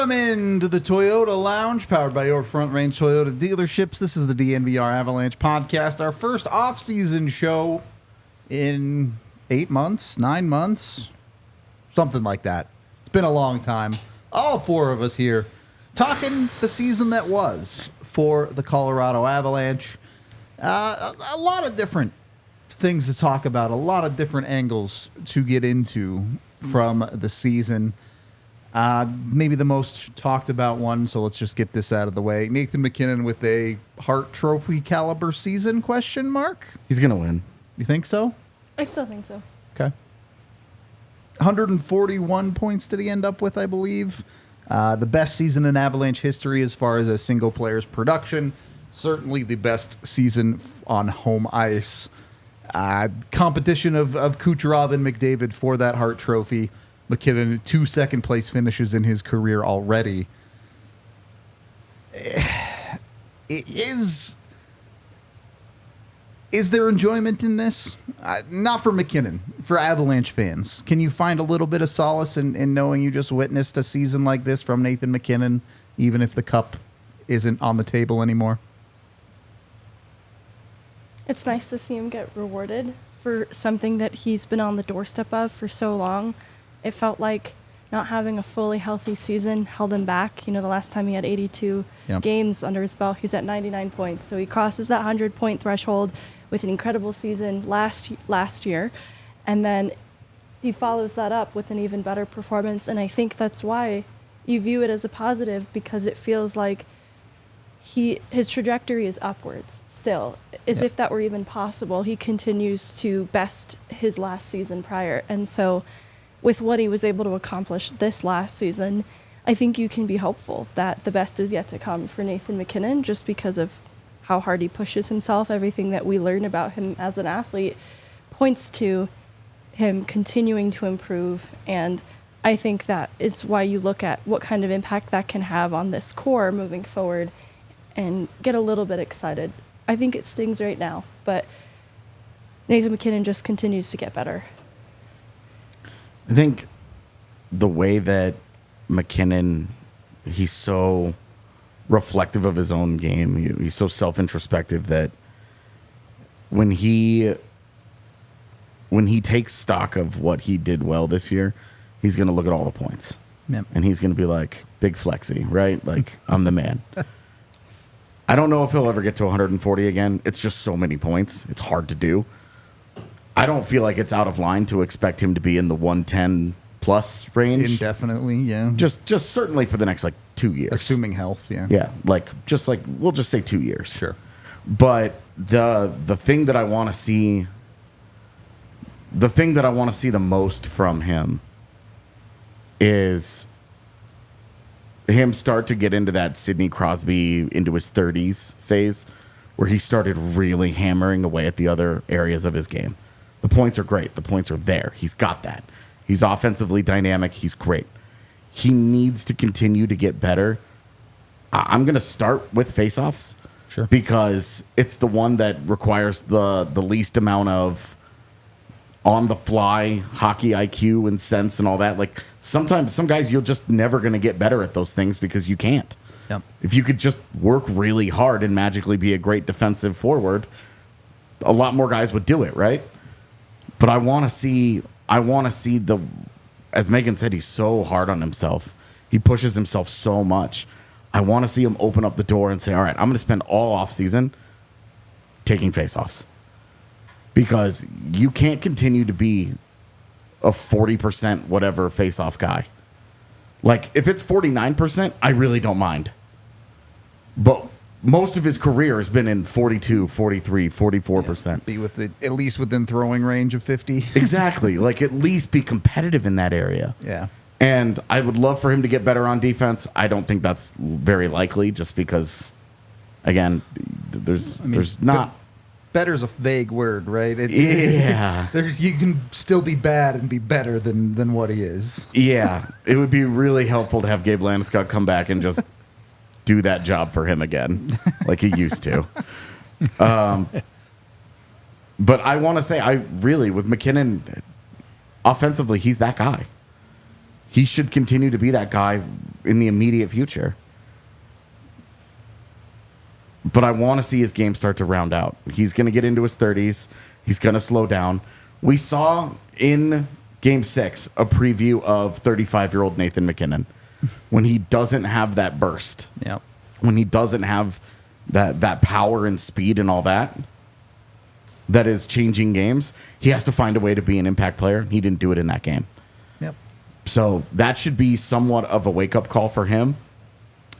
Welcome into the Toyota Lounge, powered by your Front Range Toyota dealerships. This is the DNVR Avalanche Podcast, our first off-season show in 8 months, 9 months, something like that. It's been a long time. All four of us here talking the season that was for the Colorado Avalanche. A lot of different things to talk about, a lot of different angles to get into from the season. Maybe the most talked about one, so let's just get this out of the way. Nathan Mackinnon with a Hart Trophy caliber season, question mark? He's going to win. You think so? I still think so. Okay. 141 points did he end up with, I believe. The best season in Avalanche history as far as a single player's production. Certainly the best season on home ice. Competition of Kucherov and McDavid for that Hart Trophy. McKinnon, 2 second-place finishes in his career already. Is there enjoyment in this? Not for McKinnon, for Avalanche fans. Can you find a little bit of solace in knowing you just witnessed a season like this from Nathan MacKinnon, even if the cup isn't on the table anymore? It's nice to see him get rewarded for something that he's been on the doorstep of for so long. It felt like not having a fully healthy season held him back. You know, the last time he had 82 games under his belt, he's at 99 points. So he crosses that 100-point threshold with an incredible season last year. And then he follows that up with an even better performance. And I think that's why you view it as a positive, because it feels like his trajectory is upwards still, as if that were even possible. He continues to best his last season prior. And so with what he was able to accomplish this last season, I think you can be hopeful that the best is yet to come for Nathan MacKinnon, just because of how hard he pushes himself. Everything that we learn about him as an athlete points to him continuing to improve. And I think that is why you look at what kind of impact that can have on this core moving forward and get a little bit excited. I think it stings right now, but Nathan MacKinnon just continues to get better. I think the way that MacKinnon, he's so reflective of his own game. He's so self-introspective that when he takes stock of what he did well this year, he's going to look at all the points. Yep. And he's going to be like, big flexy, right? Like, I'm the man. I don't know if he'll ever get to 140 again. It's just so many points. It's hard to do. I don't feel like it's out of line to expect him to be in the 110 plus range Indefinitely, yeah. Just certainly for the next 2 years, Assuming health, yeah. Yeah, we'll just say 2 years. Sure. But the thing that I want to see, the most from him is him start to get into that Sidney Crosby into his 30s phase, where he started really hammering away at the other areas of his game. The points are great. The points are there. He's got that. He's offensively dynamic. He's great. He needs to continue to get better. I'm going to start with faceoffs. Sure. Because it's the one that requires the least amount of on-the-fly hockey IQ and sense and all that. Like, sometimes some guys, you're just never going to get better at those things because you can't. Yep. If you could just work really hard and magically be a great defensive forward, a lot more guys would do it, right? But I want to see the, as Megan said, he's so hard on himself. He pushes himself so much. I want to see him open up the door and say, all right, I'm going to spend all offseason taking faceoffs. Because you can't continue to be a 40% whatever faceoff guy. Like, if it's 49%, I really don't mind. But most of his career has been in 42, 43, 44%. Be at least within throwing range of 50. Exactly. Like, at least be competitive in that area. Yeah. And I would love for him to get better on defense. I don't think that's very likely, just because, again, there's not. Better's a vague word, right? Yeah. You can still be bad and be better than what he is. Yeah. It would be really helpful to have Gabe Landeskog come back and just do that job for him again, like he used to. But I want to say, with MacKinnon, offensively, he's that guy. He should continue to be that guy in the immediate future. But I want to see his game start to round out. He's going to get into his 30s. He's going to slow down. We saw in Game 6 a preview of 35-year-old Nathan Mackinnon when he doesn't have that burst. Yep. When he doesn't have that power and speed and all that is changing games, he has to find a way to be an impact player. He didn't do it in that game. Yep. So that should be somewhat of a wake-up call for him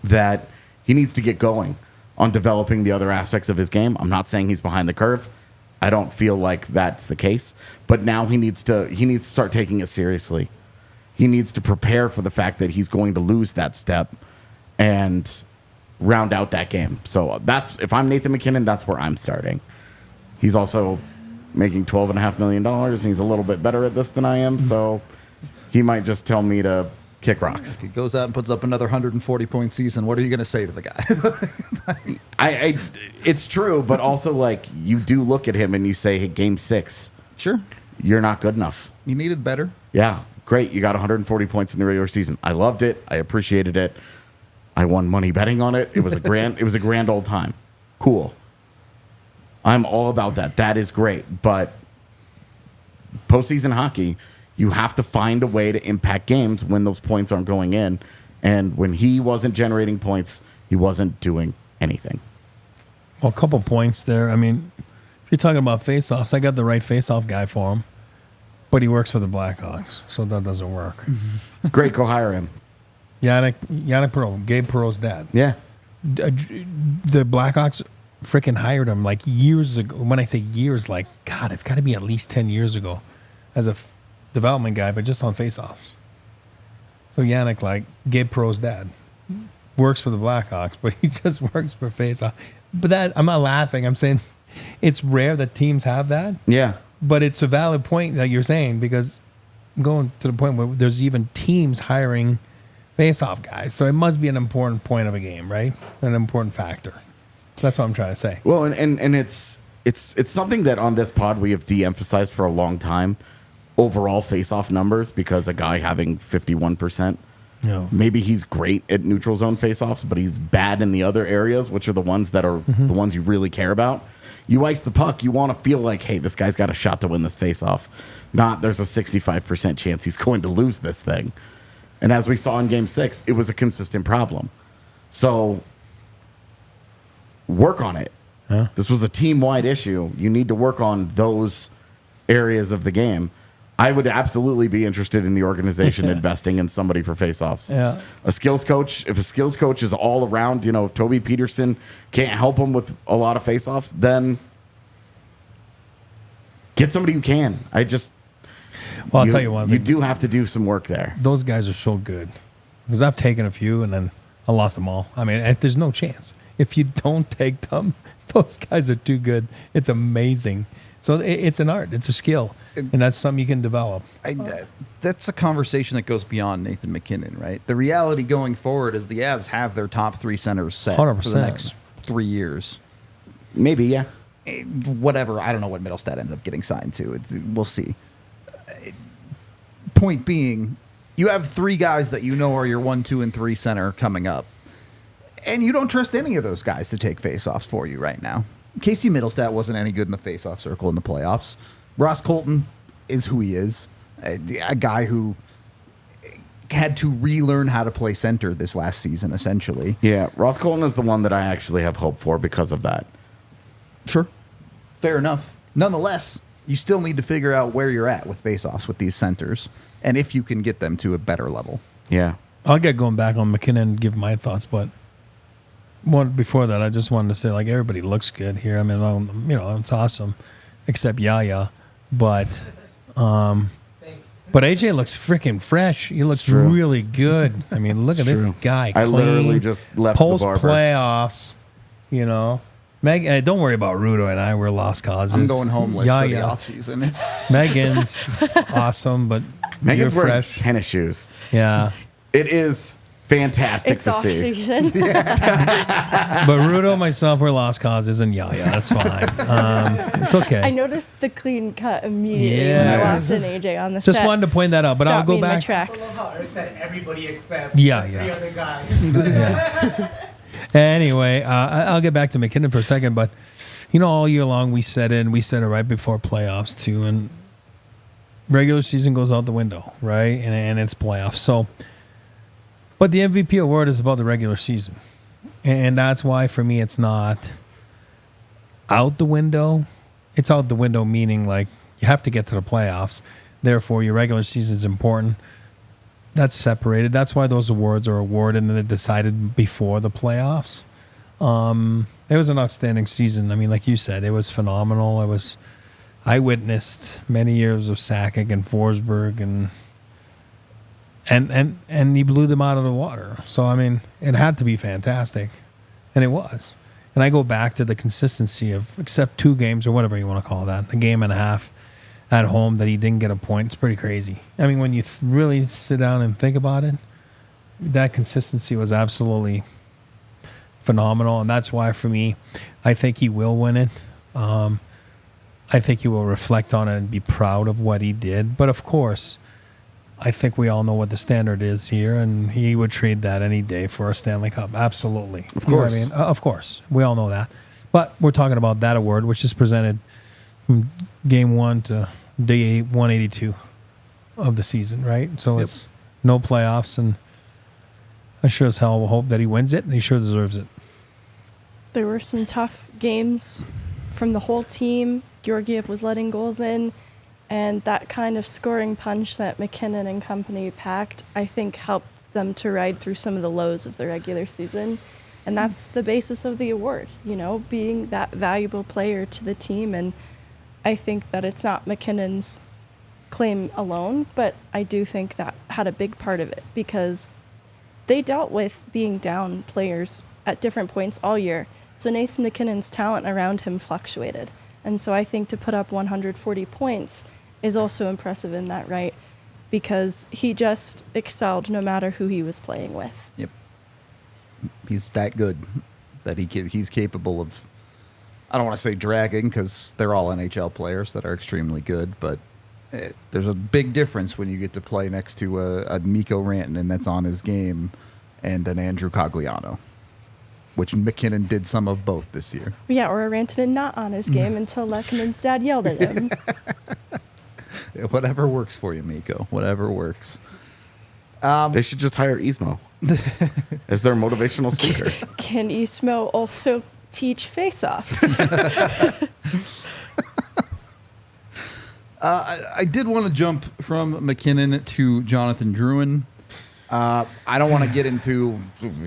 that he needs to get going on developing the other aspects of his game. I'm not saying he's behind the curve. I don't feel like that's the case. But now he needs to start taking it seriously. He needs to prepare for the fact that he's going to lose that step and round out that game. So if I'm Nathan Mackinnon, that's where I'm starting. He's also making $12.5 million, and he's a little bit better at this than I am, so he might just tell me to kick rocks. If he goes out and puts up another 140-point season, what are you going to say to the guy? It's true, but also, like, you do look at him and you say, hey, Game 6, Sure. you're not good enough. You needed better. Yeah, great. You got 140 points in the regular season. I loved it. I appreciated it. I won money betting on it. It was a grand old time. Cool. I'm all about that. That is great. But postseason hockey, you have to find a way to impact games when those points aren't going in. And when he wasn't generating points, he wasn't doing anything. Well, a couple points there. I mean, if you're talking about face-offs, I got the right face-off guy for him, but he works for the Blackhawks, so that doesn't work. Great, go hire him. Yannick Perreault, Gabe Perreault's dad. Yeah. The Blackhawks freaking hired him like years ago. When I say years, like, God, it's got to be at least 10 years ago as a development guy, but just on face-offs. So Yannick, like, Gabe Perreault's dad, works for the Blackhawks, but he just works for face-off. But that, I'm not laughing. I'm saying it's rare that teams have that. Yeah. But it's a valid point that you're saying, because I'm going to the point where there's even teams hiring face-off guys. So it must be an important point of a game, right? An important factor. That's what I'm trying to say. Well, and it's something that on this pod we have de-emphasized for a long time. Overall face-off numbers, because a guy having 51%, maybe he's great at neutral zone face-offs, but he's bad in the other areas, which are the ones that are the ones you really care about. You ice the puck, you want to feel like, hey, this guy's got a shot to win this face-off. Not there's a 65% chance he's going to lose this thing. And as we saw in Game 6, it was a consistent problem. So work on it. Huh? This was a team-wide issue. You need to work on those areas of the game. I would absolutely be interested in the organization investing in somebody for face-offs. Yeah. A skills coach, if a skills coach is all around, if Toby Peterson can't help him with a lot of face-offs, then get somebody who can. Well, I'll tell you one thing. You do have to do some work there. Those guys are so good. Because I've taken a few and then I lost them all. I mean, there's no chance. If you don't take them, those guys are too good. It's amazing. So it's an art. It's a skill. And that's something you can develop. That's a conversation that goes beyond Nathan Mackinnon, right? The reality going forward is the Avs have their top three centers set 100%. for the next 3 years. Maybe, yeah. Whatever. I don't know what Middlestat ends up getting signed to. We'll see. Point being, you have three guys that you know are your 1, 2, and 3 center coming up. And you don't trust any of those guys to take faceoffs for you right now. Casey Middlestat wasn't any good in the faceoff circle in the playoffs. Ross Colton is who he is, a guy who had to relearn how to play center this last season, essentially. Yeah, Ross Colton is the one that I actually have hope for because of that. Sure. Fair enough. Nonetheless, you still need to figure out where you're at with faceoffs with these centers and if you can get them to a better level. Yeah. I'll get going back on McKinnon and give my thoughts, but before that, I just wanted to say, like, everybody looks good here. I mean, it's awesome, except Yaya. But AJ looks freaking fresh. He looks really good. I mean, look at this guy. I literally just left the barber. Post playoffs, Meg, don't worry about Rudo and I. We're lost causes. I'm going homeless for the offseason. Megan's awesome, but Megan's you're wearing fresh. tennis shoes. Yeah. It is fantastic It's to off see. season. But Rudo, myself, we're lost causes, and Yaya. That's fine. It's okay. I noticed the clean cut immediately when I walked in, AJ, on the set. Just wanted to point that out, but I'll Stopped go me in my back. tracks. How Eric said everybody except Yeah, the yeah. three other guys. Anyway, I'll get back to Mackinnon for a second, but all year long we said it right before playoffs too, and regular season goes out the window, right? And it's playoffs. So, but the MVP award is about the regular season, and that's why for me it's not out the window. It's out the window meaning like you have to get to the playoffs. Therefore, your regular season is important. That's separated. That's why those awards are awarded and they're decided before the playoffs. It was an outstanding season. I mean, like you said, it was phenomenal. I witnessed many years of Sakic and Forsberg and he blew them out of the water. So I mean, it had to be fantastic, and it was. And I go back to the consistency of except 2 games or whatever you want to call that, a game and a half at home that he didn't get a point. It's pretty crazy. I mean, when you really sit down and think about it, that consistency was absolutely phenomenal, and that's why for me, I think he will win it. I think he will reflect on it and be proud of what he did. But of course, I think we all know what the standard is here, and he would trade that any day for a Stanley Cup. Absolutely. Of You know what course. I mean? Of course. We all know that. But we're talking about that award, which is presented from game 1 to day 182 of the season, right? So it's no playoffs, and I sure as hell will hope that he wins it, and he sure deserves it. There were some tough games from the whole team. Georgiev was letting goals in, and that kind of scoring punch that McKinnon and company packed, I think, helped them to ride through some of the lows of the regular season. And that's the basis of the award, being that valuable player to the team. And I think that it's not McKinnon's claim alone, but I do think that had a big part of it because they dealt with being down players at different points all year. So Nathan McKinnon's talent around him fluctuated. And so I think to put up 140 points is also impressive in that right because he just excelled no matter who he was playing with. Yep. He's that good that he's capable of, I don't want to say dragging because they're all NHL players that are extremely good, but there's a big difference when you get to play next to a Mikko Rantanen that's on his game and an Andrew Cogliano, which McKinnon did some of both this year. Yeah, or a Rantanen not on his game until Lekkonen's dad yelled at him. Whatever works for you, Mikko. Whatever works. They should just hire Ismo as their motivational speaker. Can Ismo also teach face-offs? I did want to jump from McKinnon to Jonathan Drouin. I don't want to get into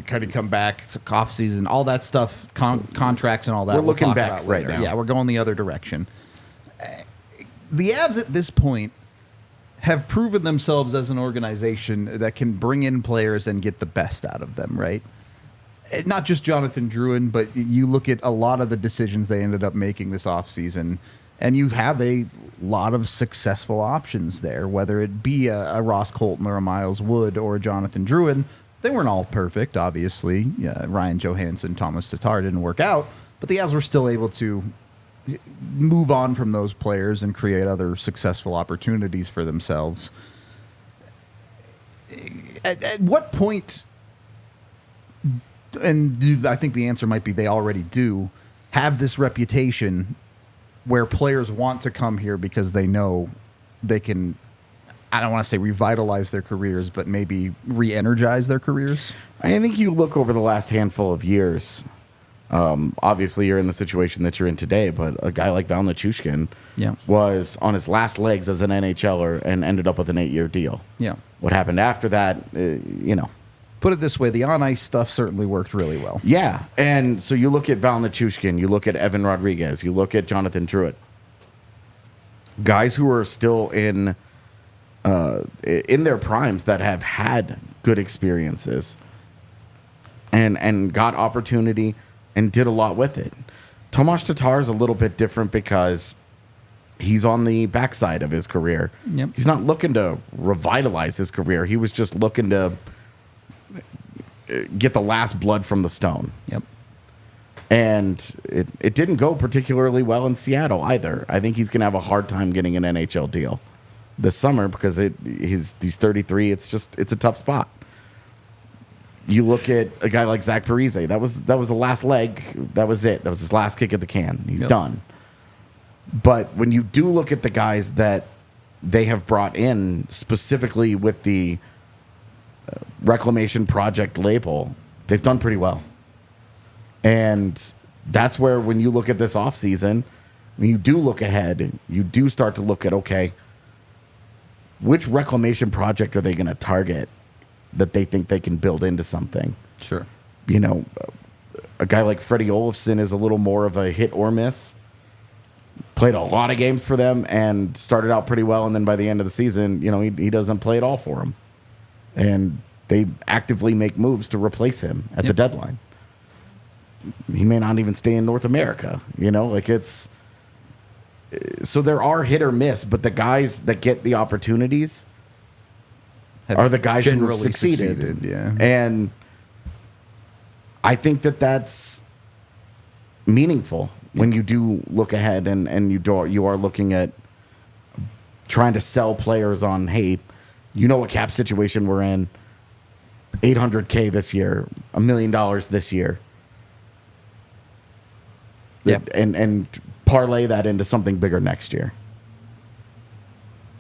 kind of come back off season, all that stuff, contracts and all that. We're we'll looking talk back about right later. now. Yeah, we're going the other direction. The Avs at this point have proven themselves as an organization that can bring in players and get the best out of them, right? Not just Jonathan Drouin, but you look at a lot of the decisions they ended up making this offseason, and you have a lot of successful options there, whether it be a Ross Colton or a Miles Wood or a Jonathan Drouin. They weren't all perfect, obviously. Ryan Johanssen, Thomas Tatar didn't work out, but the Avs were still able to move on from those players and create other successful opportunities for themselves. At what point, and I think the answer might be they already do, have this reputation where players want to come here because they know they can, I don't want to say revitalize their careers, but maybe re-energize their careers? I think you look over the last handful of years. Obviously, you're in the situation that you're in today, but a guy like Val Nichushkin was on his last legs as an NHLer and ended up with an 8-year deal. Yeah. What happened after that, Put it this way, the on-ice stuff certainly worked really well. Yeah, and so you look at Val Nichushkin, you look at Evan Rodriguez, you look at Jonathan Drouin. Guys who are still in their primes that have had good experiences and got opportunity and did a lot with it. Tomas Tatar is a little bit different because he's on the backside of his career. Yep. He's not looking to revitalize his career. He was just looking to get the last blood from the stone. Yep. And it didn't go particularly well in Seattle either. I think he's going to have a hard time getting an NHL deal this summer because he's 33. It's a tough spot. You look at a guy like Zach Parise. That was the last leg. That was it. That was his last kick at the can. He's done. But when you do look at the guys that they have brought in specifically with the Reclamation Project label, they've done pretty well. And that's where, when you look at this offseason, when you do look ahead, you do start to look at, okay, which reclamation project are they going to target that they think they can build into something? Sure. You know, a guy like Freddie Olofsson is a little more of a hit or miss. Played a lot of games for them and started out pretty well, and then by the end of the season, you know, he doesn't play at all for them. And they actively make moves to replace him at the deadline. He may not even stay in North America, you know, like it's. So there are hit or miss, but the guys that get the opportunities are the guys who have succeeded. Yeah. And I think that that's meaningful when you do look ahead and you are looking at trying to sell players on, hey, you know what cap situation we're in, $800K this year, $1 million this year. Yeah. And parlay that into something bigger next year.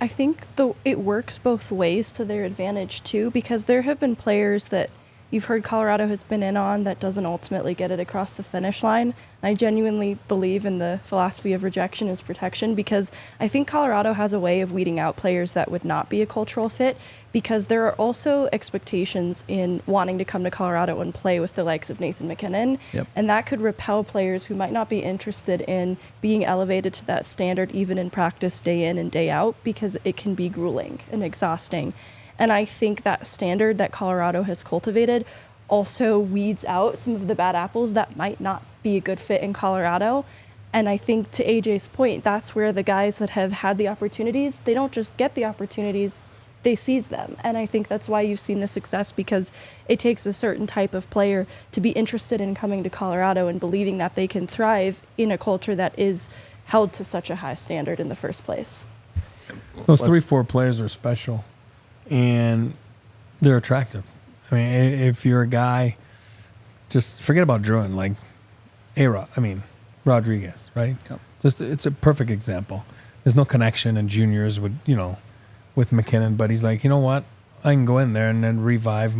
I think it works both ways to their advantage too, because there have been players that you've heard Colorado has been in on that doesn't ultimately get it across the finish line. I genuinely believe in the philosophy of rejection is protection, because I think Colorado has a way of weeding out players that would not be a cultural fit, because there are also expectations in wanting to come to Colorado and play with the likes of Nathan Mackinnon. Yep. And that could repel players who might not be interested in being elevated to that standard even in practice day in and day out, because it can be grueling and exhausting. And I think that standard that Colorado has cultivated also weeds out some of the bad apples that might not be a good fit in Colorado. And I think, to AJ's point, that's where the guys that have had the opportunities, they don't just get the opportunities, they seize them. And I think that's why you've seen the success, because it takes a certain type of player to be interested in coming to Colorado and believing that they can thrive in a culture that is held to such a high standard in the first place. Those 3-4 players are special, and they're attractive. I mean, if you're a guy, just forget about Drouin, like Rodriguez, right? Yep. Just, it's a perfect example. There's no connection in juniors with Mackinnon, but he's like, you know what? I can go in there and then revive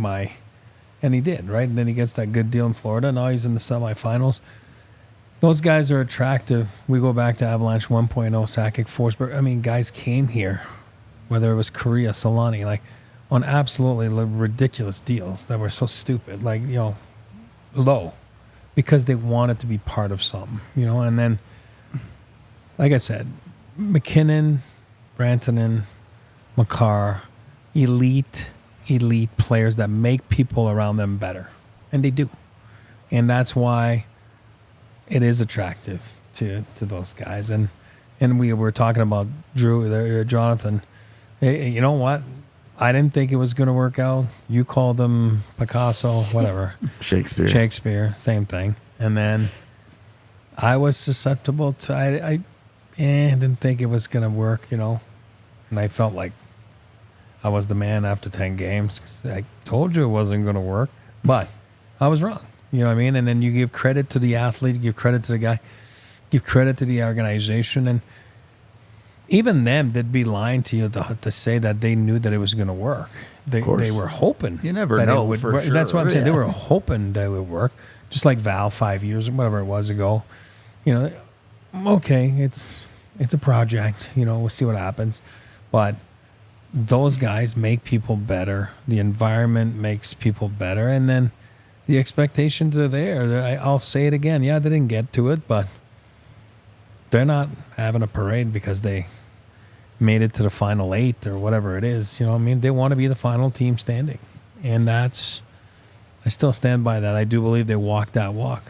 and he did, right? And then he gets that good deal in Florida. Now he's in the semifinals. Those guys are attractive. We go back to Avalanche 1.0, Sakic, Forsberg. I mean, guys came here, whether it was Korea, Solani, like on absolutely ridiculous deals that were so stupid, like, low, because they wanted to be part of something, and then, like I said, McKinnon, Rantanen, Makar, elite players that make people around them better. And they do. And that's why it is attractive to those guys. And we were talking about Jonathan. Hey, you know what? I didn't think it was going to work out. You called them Picasso, whatever. Shakespeare, same thing. And then I was susceptible to, I didn't think it was going to work, And I felt like I was the man after 10 games. I told you it wasn't going to work, but I was wrong. You know what I mean? And then you give credit to the athlete, give credit to the guy, give credit to the organization. And even them, they'd be lying to you to say that they knew that it was going to work. They were hoping. You never know for sure. That's what I'm saying. They were hoping that it would work. Just like Val 5 years, whatever it was ago. Okay, it's a project. We'll see what happens. But those guys make people better. The environment makes people better. And then the expectations are there. I'll say it again. Yeah, they didn't get to it, but they're not having a parade because they made it to the final 8 or whatever it is. They want to be the final team standing. And I still stand by that. I do believe they walked that walk.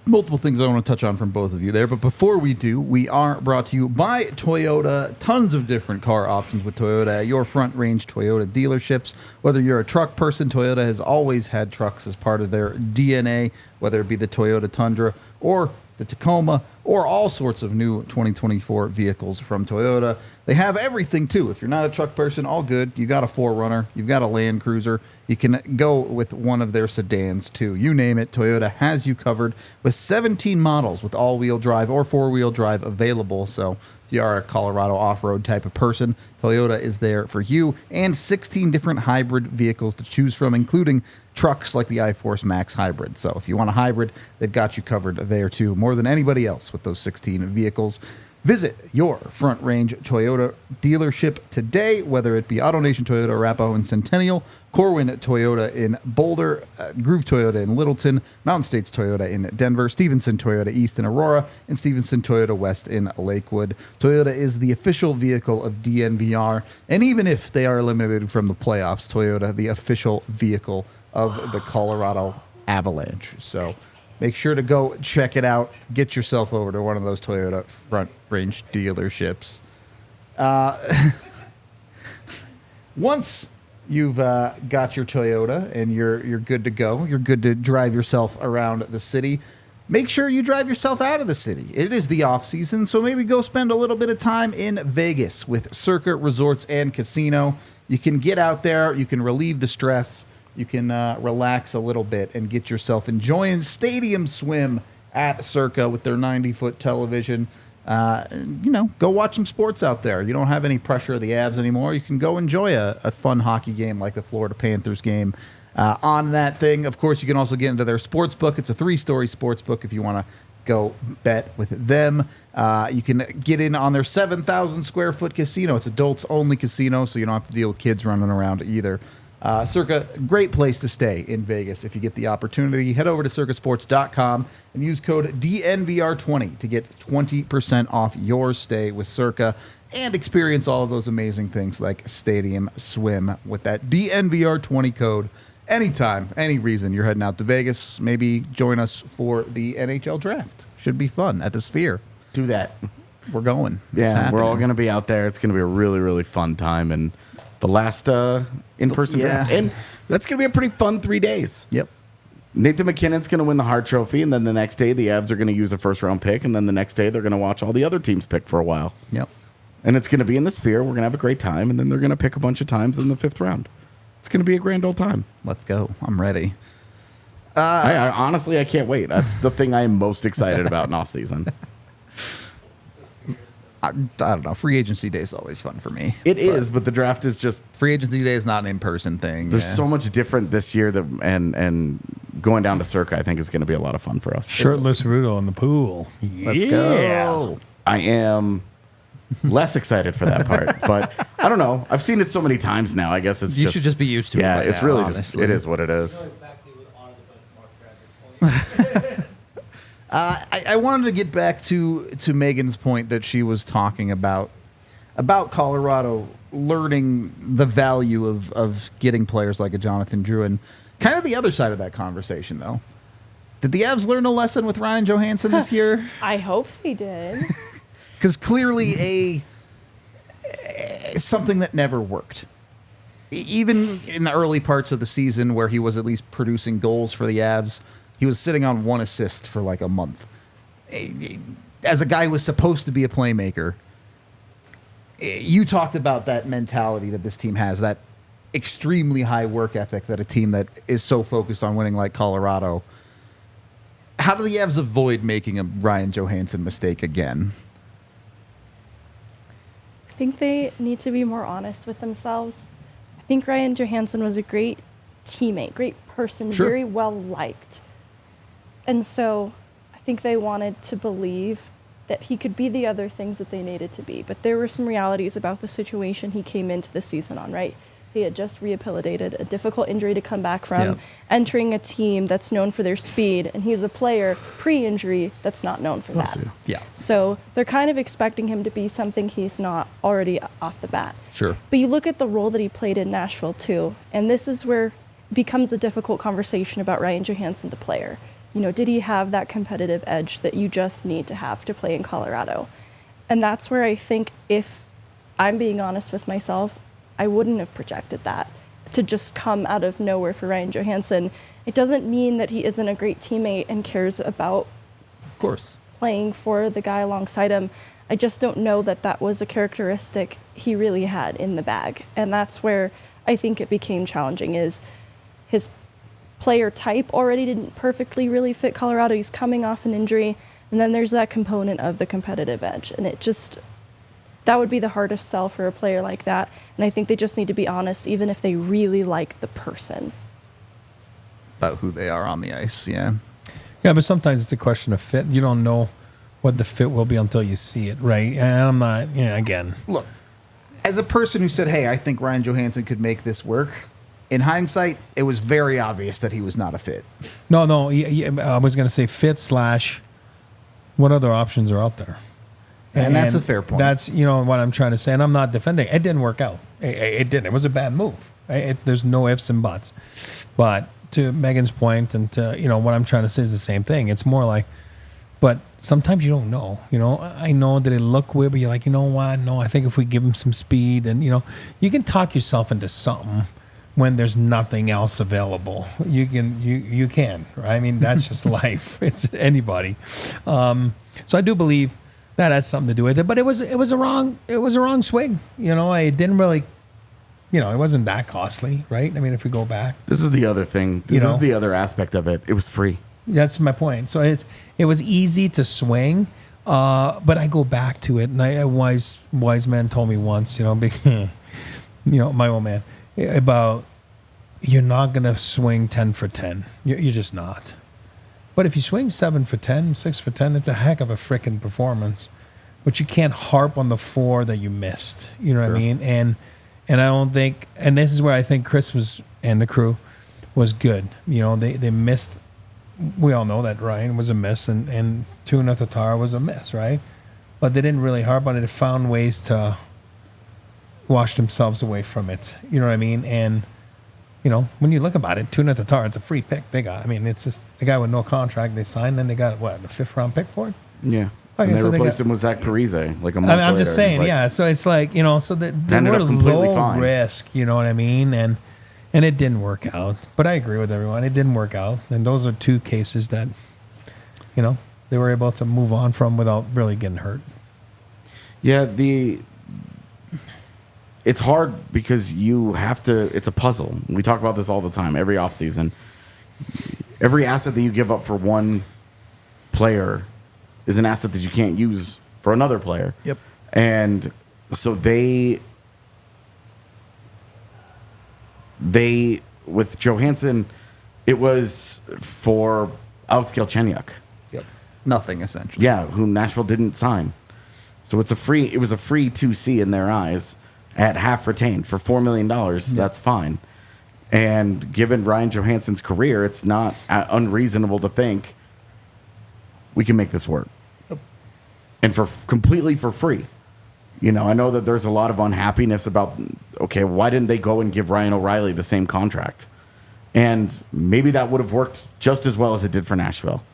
multiple things I want to touch on from both of you there. But before we do, we are brought to you by Toyota. Tons of different car options with Toyota at your Front Range Toyota dealerships. Whether you're a truck person, Toyota has always had trucks as part of their DNA, whether it be the Toyota Tundra or the Tacoma, or all sorts of new 2024 vehicles from Toyota. They have everything, too. If you're not a truck person, all good. You got a 4Runner. You've got a Land Cruiser. You can go with one of their sedans, too. You name it, Toyota has you covered with 17 models with all-wheel drive or four-wheel drive available. So if you are a Colorado off-road type of person, Toyota is there for you. And 16 different hybrid vehicles to choose from, including trucks like the iForce Max Hybrid. So if you want a hybrid, they've got you covered there too, more than anybody else with those 16 vehicles. Visit your Front Range Toyota dealership today, whether it be AutoNation Toyota, Arapahoe and Centennial, Corwin Toyota in Boulder, Groove Toyota in Littleton, Mountain States Toyota in Denver, Stevenson Toyota East in Aurora, and Stevenson Toyota West in Lakewood. Toyota is the official vehicle of DNVR, and even if they are eliminated from the playoffs, Toyota, the official vehicle of the Colorado Avalanche. So make sure to go check it out. Get yourself over to one of those Toyota Front Range dealerships. Once you've got your Toyota and you're good to go, you're good to drive yourself around the city, make sure you drive yourself out of the city. It is the off season, so maybe go spend a little bit of time in Vegas with Circa Resorts and Casino. You can get out there, you can relieve the stress, you can relax a little bit and get yourself enjoying Stadium Swim at Circa with their 90-foot television. Go watch some sports out there. You don't have any pressure of the Avs anymore. You can go enjoy a fun hockey game like the Florida Panthers game on that thing. Of course, you can also get into their sports book. It's a 3-story sports book if you want to go bet with them. You can get in on their 7,000 square foot casino. It's adults only casino, so you don't have to deal with kids running around either. Circa, great place to stay in Vegas if you get the opportunity. Head over to circasports.com and use code DNVR20 to get 20% off your stay with Circa and experience all of those amazing things like Stadium Swim with that DNVR20 code. Anytime, any reason you're heading out to Vegas, maybe join us for the NHL draft. Should be fun at the Sphere. Do that. We're going. Yeah, we're all going to be out there. It's going to be a really, really fun time. And the last in-person draft. And that's going to be a pretty fun 3 days. Yep. Nathan MacKinnon's going to win the Hart Trophy, and then the next day the Avs are going to use a first-round pick, and then the next day they're going to watch all the other teams pick for a while. Yep. And it's going to be in the Sphere. We're going to have a great time, and then they're going to pick a bunch of times in the 5th round. It's going to be a grand old time. Let's go. I'm ready. I honestly, I can't wait. That's the thing I am most excited about in off-season. I don't know. Free agency day is always fun for me. It is, but the draft is just... Free agency day is not an in-person thing. There's so much different this year, and going down to Circa, I think, is going to be a lot of fun for us. Shirtless Rudo in the pool. Let's go. I am less excited for that part, but I don't know. I've seen it so many times now. I guess it's You should just be used to it. Yeah, by it's now, really honestly. just... It is what it is. Exactly what honor the benchmark at this point. I wanted to get back to Megan's point that she was talking about Colorado learning the value of getting players like a Jonathan Drouin. Kind of the other side of that conversation, though. Did the Avs learn a lesson with Ryan Johanssen this year? I hope they did. Because clearly something that never worked. Even in the early parts of the season where he was at least producing goals for the Avs, he was sitting on 1 assist for like a month. As a guy who was supposed to be a playmaker, you talked about that mentality that this team has, that extremely high work ethic that a team that is so focused on winning like Colorado. How do the Avs avoid making a Ryan Johanssen mistake again? I think they need to be more honest with themselves. I think Ryan Johanssen was a great teammate, great person, Sure. very well liked. And so I think they wanted to believe that he could be the other things that they needed to be. But there were some realities about the situation he came into the season on, right? He had just rehabilitated a difficult injury to come back from, Yep. entering a team that's known for their speed, and he's a player pre-injury that's not known for that. Yeah. So they're kind of expecting him to be something he's not already off the bat. Sure. But you look at the role that he played in Nashville too, and this is where it becomes a difficult conversation about Ryan Johanssen, the player. did he have that competitive edge that you just need to have to play in Colorado? And that's where I think, if I'm being honest with myself, I wouldn't have projected that to just come out of nowhere for Ryan Johanssen. It doesn't mean that he isn't a great teammate and cares about, Of course. playing for the guy alongside him. I just don't know that that was a characteristic he really had in the bag. And that's where I think it became challenging, is his player type already didn't perfectly really fit Colorado. He's coming off an injury. And then there's that component of the competitive edge. And that would be the hardest sell for a player like that. And I think they just need to be honest, even if they really like the person. About who they are on the ice, yeah. Yeah, but sometimes it's a question of fit. You don't know what the fit will be until you see it, right? And I'm not, again. Look, as a person who said, hey, I think Ryan Johanssen could make this work, in hindsight, it was very obvious that he was not a fit. No, I was going to say fit / what other options are out there? And that's a fair point. That's, what I'm trying to say. And I'm not defending. It didn't work out. It didn't. It was a bad move. There's no ifs and buts. But to Megan's point and to, what I'm trying to say is the same thing. It's more like, but sometimes you don't know. I know that it looked weird, but you're like, you know what? No, I think if we give him some speed and, you can talk yourself into something when there's nothing else available. You can, right? I mean, that's just life. It's anybody. So I do believe that has something to do with it, but it was a wrong swing. It didn't really, it wasn't that costly, right? I mean, if we go back, This is the other thing. This is the other aspect of it. It was free. that's my point. So it was easy to swing, but I go back to it, and a wise man told me once, my old man, about you're not gonna swing 10 for 10. You're just not. But if you swing 7 for 10, 6 for 10, it's a heck of a frickin' performance. But you can't harp on the 4 that you missed. You know what I mean? And I don't think, and this is where I think Chris and the crew was good. They missed. We all know that Ryan was a miss, and Tuna Tatar was a miss, right? But they didn't really harp on it. They found ways to wash themselves away from it. You know what I mean? And when you look about it, Tuna Tatar, it's a free pick they got. I mean, it's just the guy with no contract they signed, then they got, a 5th round pick for it? Yeah. Okay, And they so replaced him with Zach Parise like a month I'm just later. saying, Like, yeah. So it's like, so they ended were up completely low fine. risk, you know what I mean? And it didn't work out. But I agree with everyone. It didn't work out. And those are 2 cases that, they were able to move on from without really getting hurt. Yeah, it's hard because you have to, it's a puzzle. We talk about this all the time, every offseason. Every asset that you give up for one player is an asset that you can't use for another player. Yep. And so they with Johanssen, it was for Alex Galchenyuk. Yep. Nothing, essentially. Yeah, who Nashville didn't sign. So it was a free 2C in their eyes at half retained for $4 million. That's fine. And given Ryan Johansson's career, it's not unreasonable to think we can make this work. Yep. And completely for free. I know that there's a lot of unhappiness about, okay, why didn't they go and give Ryan O'Reilly the same contract? And maybe that would have worked just as well as it did for Nashville.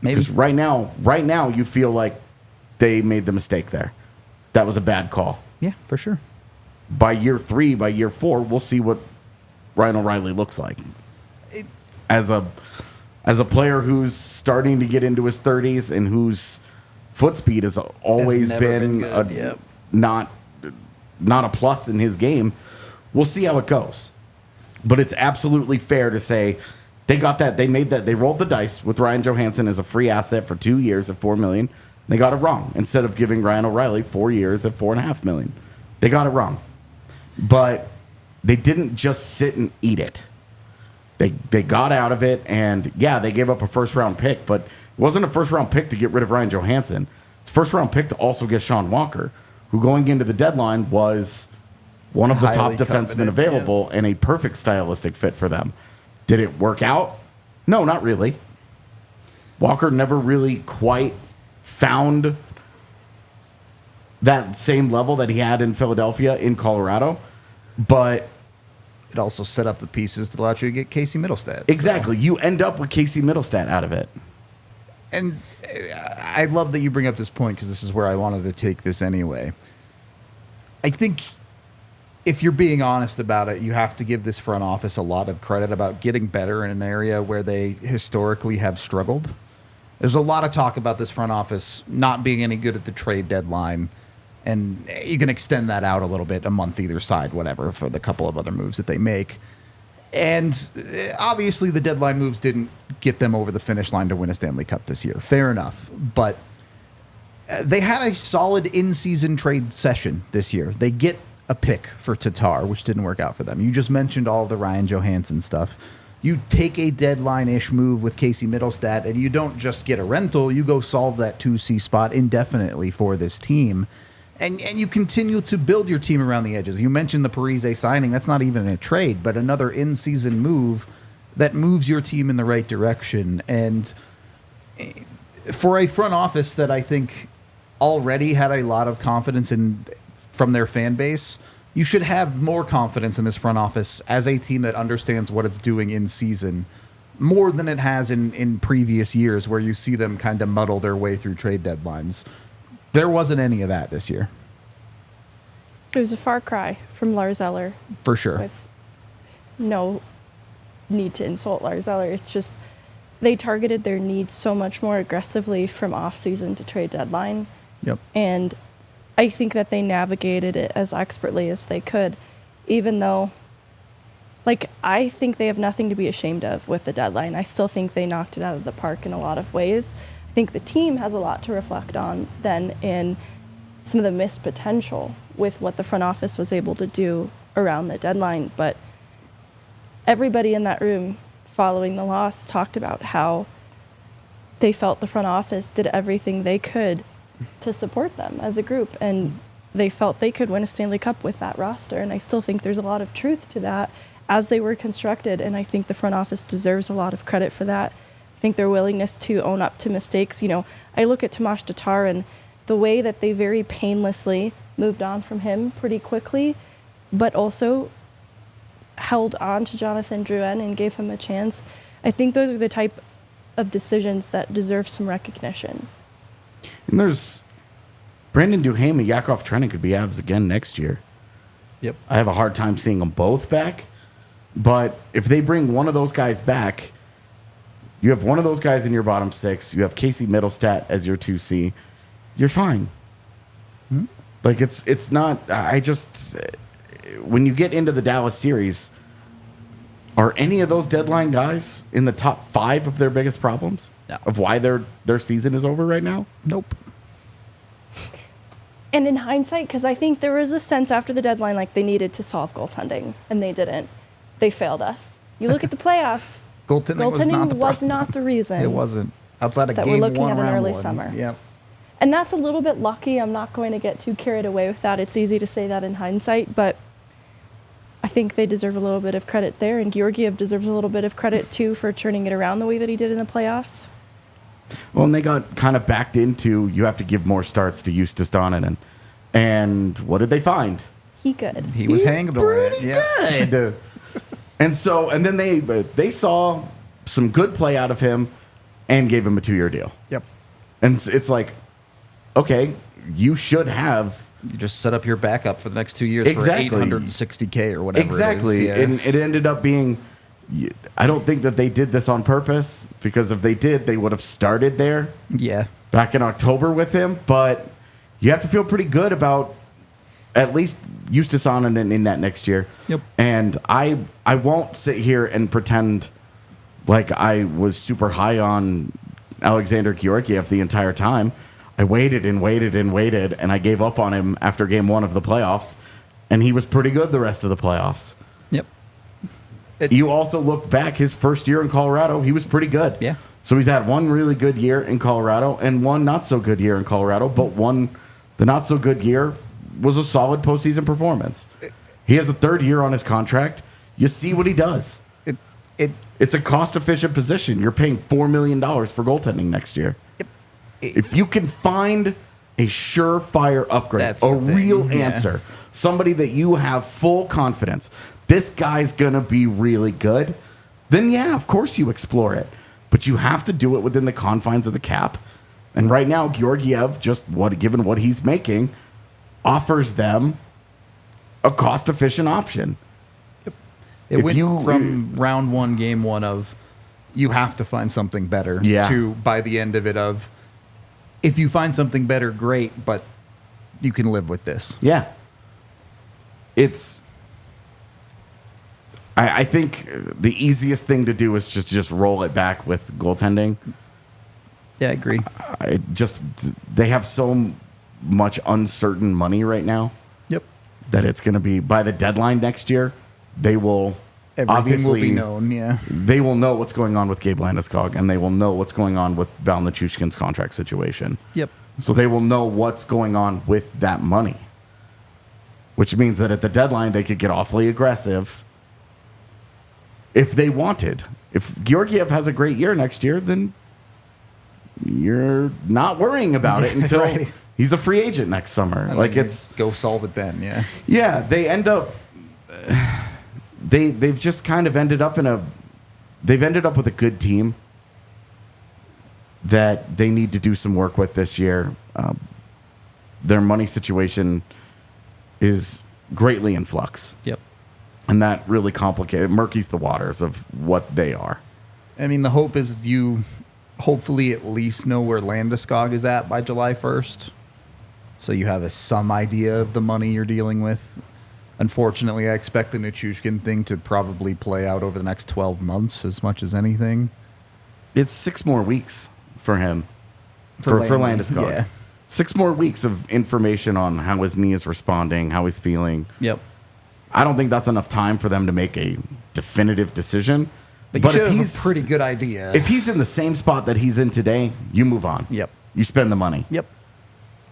Maybe. Because right now, you feel like they made the mistake there. That was a bad call. Yeah, for sure. By year 3, by year 4, we'll see what Ryan O'Reilly looks like. As a player who's starting to get into his 30s and whose foot speed has always been good. Yep. not a plus in his game, we'll see how it goes. But it's absolutely fair to say they got that. They rolled the dice with Ryan Johanssen as a free asset for 2 years at $4 million. They got it wrong. Instead of giving Ryan O'Reilly 4 years at $4.5 million, they got it wrong. But they didn't just sit and eat it. They got out of it, and yeah, they gave up a first-round pick, but it wasn't a first-round pick to get rid of Ryan Johanssen. It's a first-round pick to also get Sean Walker, who going into the deadline was one of the top Highly defensemen coveted, available and a perfect stylistic fit for them. Did it work out? No, not really. Walker never really quite found that same level that he had in Philadelphia, in Colorado, but it also set up the pieces to allow you to get Casey Middlestat. Exactly. You end up with Casey Middlestat out of it. And I love that you bring up this point because this is where I wanted to take this anyway. I think if you're being honest about it, you have to give this front office a lot of credit about getting better in an area where they historically have struggled. There's a lot of talk about this front office not being any good at the trade deadline, and you can extend that out a little bit, a month either side, whatever, for the couple of other moves that they make. And obviously the deadline moves didn't get them over the finish line to win a Stanley Cup this year. Fair enough. But they had a solid in-season trade session this year. They get a pick for Tatar, which didn't work out for them. You just mentioned all the Ryan Johanssen stuff. You take a deadline-ish move with Casey Middlestat, and you don't just get a rental. You go solve that 2C spot indefinitely for this team. And you continue to build your team around the edges. You mentioned the Parise signing. That's not even a trade, but another in-season move that moves your team in the right direction. And for a front office that I think already had a lot of confidence in from their fan base, you should have more confidence in this front office as a team that understands what it's doing in season more than it has in previous years where you see them kind of muddle their way through trade deadlines. There wasn't any of that this year. It was a far cry from Lars Eller. For sure. With no need to insult Lars Eller. It's just they targeted their needs so much more aggressively from off-season to trade deadline. Yep. And I think that they navigated it as expertly as they could, even though, like, I think they have nothing to be ashamed of with the deadline. I still think they knocked it out of the park in a lot of ways. I think the team has a lot to reflect on then in some of the missed potential with what the front office was able to do around the deadline. But everybody in that room following the loss talked about how they felt the front office did everything they could to support them as a group, and they felt they could win a Stanley Cup with that roster. And I still think there's a lot of truth to that as they were constructed, and I think the front office deserves a lot of credit for that. I think their willingness to own up to mistakes. You know, I look at Tomas Tatar and the way that they very painlessly moved on from him pretty quickly, but also held on to Jonathan Drouin and gave him a chance. I think those are the type of decisions that deserve some recognition. And there's Brandon Duhaime, Yakov Trenin could be Avs again next year. Yep. I have a hard time seeing them both back. But if they bring one of those guys back, you have one of those guys in your bottom six. You have Casey Middlestat as your 2C. You're fine. Like, it's not... I just... When you get into the Dallas series, are any of those deadline guys in the top 5 of their biggest problems? No. Of why their season is over right now? Nope. And in hindsight, because I think there was a sense after the deadline like they needed to solve goaltending, and they didn't. They failed us. You look at the playoffs. Goaltending was not the reason. It wasn't. Outside of that game we're looking one, at in round early one. summer. Yep. And that's a little bit lucky. I'm not going to get too carried away with that. It's easy to say that in hindsight, but I think they deserve a little bit of credit there. And Georgiev deserves a little bit of credit, too, for turning it around the way that he did in the playoffs. Well, and they got kind of backed into, you have to give more starts to Justus Donanen. And what did they find? He good. He was hanging on it. Yeah. Good. And then they saw some good play out of him and gave him a 2-year deal. Yep. And it's like, okay, you should have. You just set up your backup for the next 2 years Exactly. for $860K or whatever. Exactly. It is. Yeah. And it ended up being, I don't think that they did this on purpose, because if they did, they would have started there Yeah. back in October with him. But you have to feel pretty good about at least Justus Donanen in that next year. Yep. And I won't sit here and pretend like I was super high on Alexander Georgiev the entire time. I waited and waited and waited, and I gave up on him after game 1 of the playoffs, and he was pretty good the rest of the playoffs. Yep. You also look back, his first year in Colorado, he was pretty good. Yeah. So he's had one really good year in Colorado and one not so good year in Colorado, but the not so good year was a solid postseason performance. He has a 3rd year on his contract. You see what he does. It's a cost-efficient position. You're paying $4 million for goaltending next year. If you can find a surefire upgrade, That's a the thing. real Yeah. answer, somebody that you have full confidence, this guy's going to be really good, then yeah, of course you explore it. But you have to do it within the confines of the cap. And right now, Georgiev, given what he's making, offers them a cost-efficient option. It If went you- from round one, game one of you have to find something better to by the end of it of if you find something better, great, but you can live with this. Yeah. I think the easiest thing to do is just roll it back with goaltending. Yeah, I agree. They have so much uncertain money right now Yep. that it's going to be by the deadline next year. They will Everything will be known, yeah. They will know what's going on with Gabe Landeskog, and they will know what's going on with Val Nichushkin's contract situation. Yep. So they will know what's going on with that money, which means that at the deadline they could get awfully aggressive if they wanted. If Georgiev has a great year next year, then you're not worrying about it until Right. he's a free agent next summer. And Like then it's go solve it then, yeah. yeah, they end up they've just kind of ended up with a good team that they need to do some work with this year. Their money situation is greatly in flux, Yep. and that really murkies the waters of what they are. I mean, the hope is you hopefully at least know where Landeskog is at by July 1st. So you have some idea of the money you're dealing with. Unfortunately, I expect the Nichushkin thing to probably play out over the next 12 months as much as anything. It's 6 more weeks for him, for Landeskog. Yeah. 6 more weeks of information on how his knee is responding, how he's feeling. Yep. I don't think that's enough time for them to make a definitive decision. But you if should he's have a pretty good idea. if he's in the same spot that he's in today, you move on. Yep. You spend the money. Yep.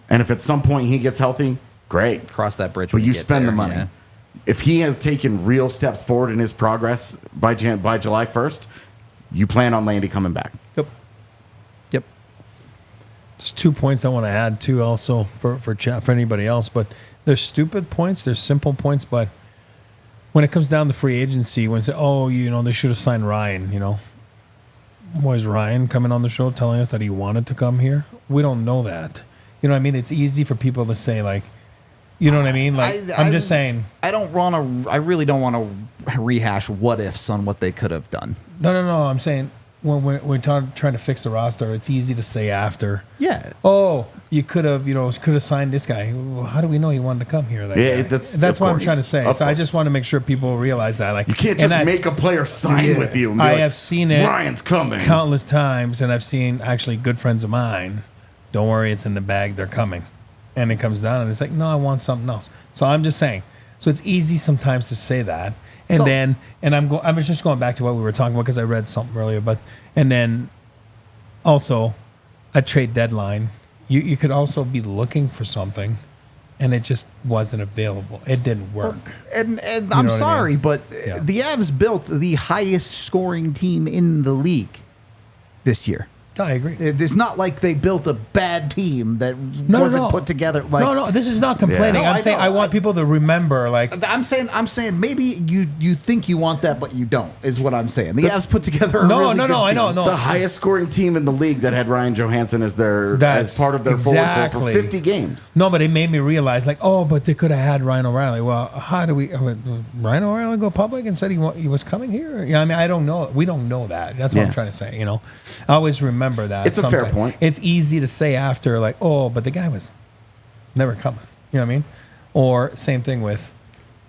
And if at some point he gets healthy, great. Cross that bridge But when you get spend there, the money. yeah. If he has taken real steps forward in his progress by July 1st, you plan on Landy coming back. Yep. Yep. There's 2 points I want to add too, also for chat for anybody else. But there's stupid points, there's simple points. But when it comes down to free agency, when say, oh, they should have signed Ryan. Was Ryan coming on the show telling us that he wanted to come here? We don't know that. You know what I mean? It's easy for people to say like, you know what I mean? Like I'm just saying. I really don't want to rehash what ifs on what they could have done. No. I'm saying when we're trying to fix the roster, it's easy to say after. Yeah. Oh, you could have signed this guy. Well, how do we know he wanted to come here? That Yeah, guy? that's what I'm course. trying to say. Of So I course. just want to make sure people realize that. Like You can't and just make a player sign with you. And be I like, have seen it Ryan's coming. countless times, and I've seen actually good friends of mine. Don't worry, it's in the bag. They're coming, and it comes down, and it's like, no, I want something else. So I'm just saying. So it's easy sometimes to say that, and I was just going back to what we were talking about because I read something earlier, and then also a trade deadline. You could also be looking for something, and it just wasn't available. It didn't work. And know I'm what I mean? sorry, but Yeah. the Avs built the highest scoring team in the league this year. I agree. It's not like they built a bad team that wasn't put together. Like, no, this is not complaining. No, I'm I saying know. I want people to remember, like, I'm saying maybe you think you want that, but you don't. Is what I'm saying. The Avs put together. A No, really no, good I team. know, no. The highest scoring team in the league that had Ryan Johanssen as part of their forward goal for 50 games. No, but it made me realize, like, oh, but they could have had Ryan O'Reilly. Well, how do we? Ryan O'Reilly go public and said he was coming here? Yeah, I mean, I don't know. We don't know that. That's what I'm trying to say. I always remember that. It's a fair point. It's easy to say after, like, oh, but the guy was never coming. You know what I mean? Or same thing with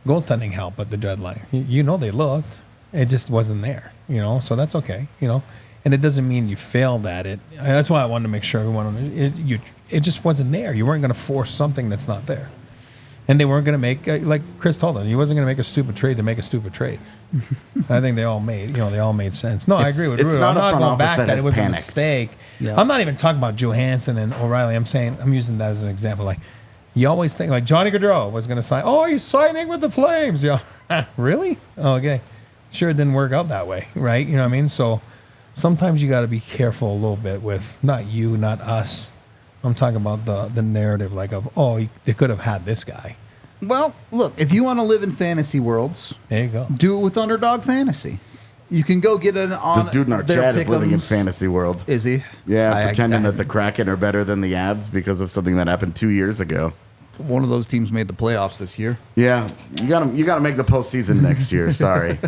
goaltending help at the deadline. They looked. It just wasn't there. So that's okay. And it doesn't mean you failed at it. That's why I wanted to make sure everyone it just wasn't there. You weren't going to force something that's not there. And they weren't going to make, like Chris told them, he wasn't going to make a stupid trade to make a stupid trade. I think they all made sense. No, I agree with It's Rudo. not I'm a not front going office back that that has it was panicked. a mistake. Yeah. I'm not even talking about Johansson and O'Reilly. I'm using that as an example. Like, you always think, like, Johnny Gaudreau was going to sign. Oh, he's signing with the Flames. Yeah, really? Oh, okay. Sure, it didn't work out that way, right? You know what I mean? So sometimes you got to be careful a little bit with not you, not us. I'm talking about the narrative, like, of, oh, they could have had this guy. Well, look, if you want to live in fantasy worlds, There you go. do it with Underdog Fantasy. You can go get an on. This dude in our their chat is living in pick'ems. fantasy world. Is he? Yeah, pretending I- that the Kraken are better than the Avs because of something that happened 2 years ago. one of those teams made the playoffs this year. Yeah, you gotta make the postseason next year. Sorry.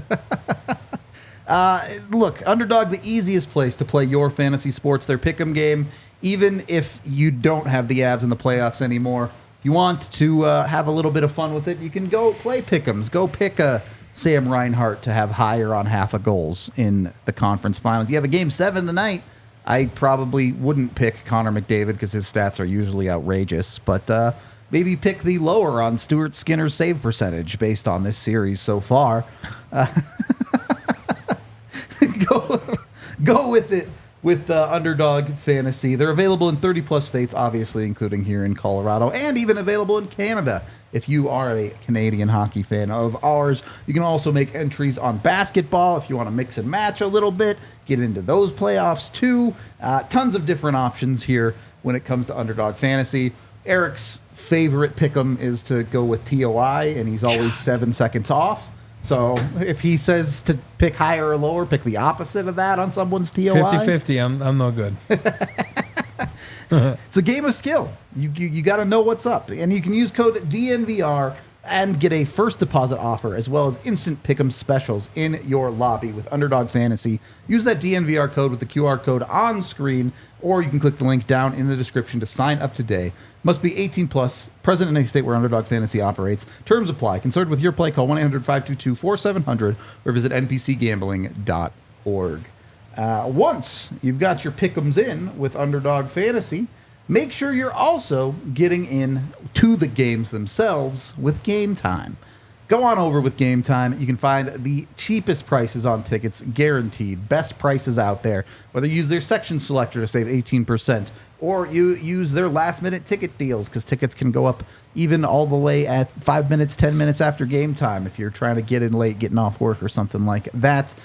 Look, Underdog, the easiest place to play your fantasy sports, their pick'em game. Even if you don't have the Avs in the playoffs anymore, if you want to have a little bit of fun with it, you can go play pick'ems. Go pick a Sam Reinhart to have higher on half a goals in the conference finals. You have a game 7 tonight. I probably wouldn't pick Connor McDavid because his stats are usually outrageous, but maybe pick the lower on Stuart Skinner's save percentage based on this series so far. Go with it with Underdog Fantasy. They're available in 30 plus states, obviously, including here in Colorado, and even available in Canada. If you are a Canadian hockey fan of ours, you can also make entries on basketball if you want to mix and match a little bit, get into those playoffs too. Tons of different options here when it comes to Underdog Fantasy. Eric's favorite pick'em is to go with TOI, and he's always 7 seconds off. So if he says to pick higher or lower, pick the opposite of that on someone's TOI. 50-50. I'm no good. It's a game of skill. You got to know what's up. And you can use code DNVR and get a first deposit offer as well as instant pick'em specials in your lobby with Underdog Fantasy. Use that DNVR code with the QR code on screen, or you can click the link down in the description to sign up today. Must be 18 plus, present in a state where Underdog Fantasy operates. Terms apply. Concerned with your play, call 1-800-522-4700 or visit npcgambling.org. Once you've got your pick'ems in with Underdog Fantasy, make sure you're also getting in to the games themselves with Game Time. Go on over with Game Time. You can find the cheapest prices on tickets, guaranteed. Best prices out there. Whether you use their section selector to save 18%, or you use their last-minute ticket deals, because tickets can go up even all the way at 5 minutes, 10 minutes after game time if you're trying to get in late, getting off work or something like that.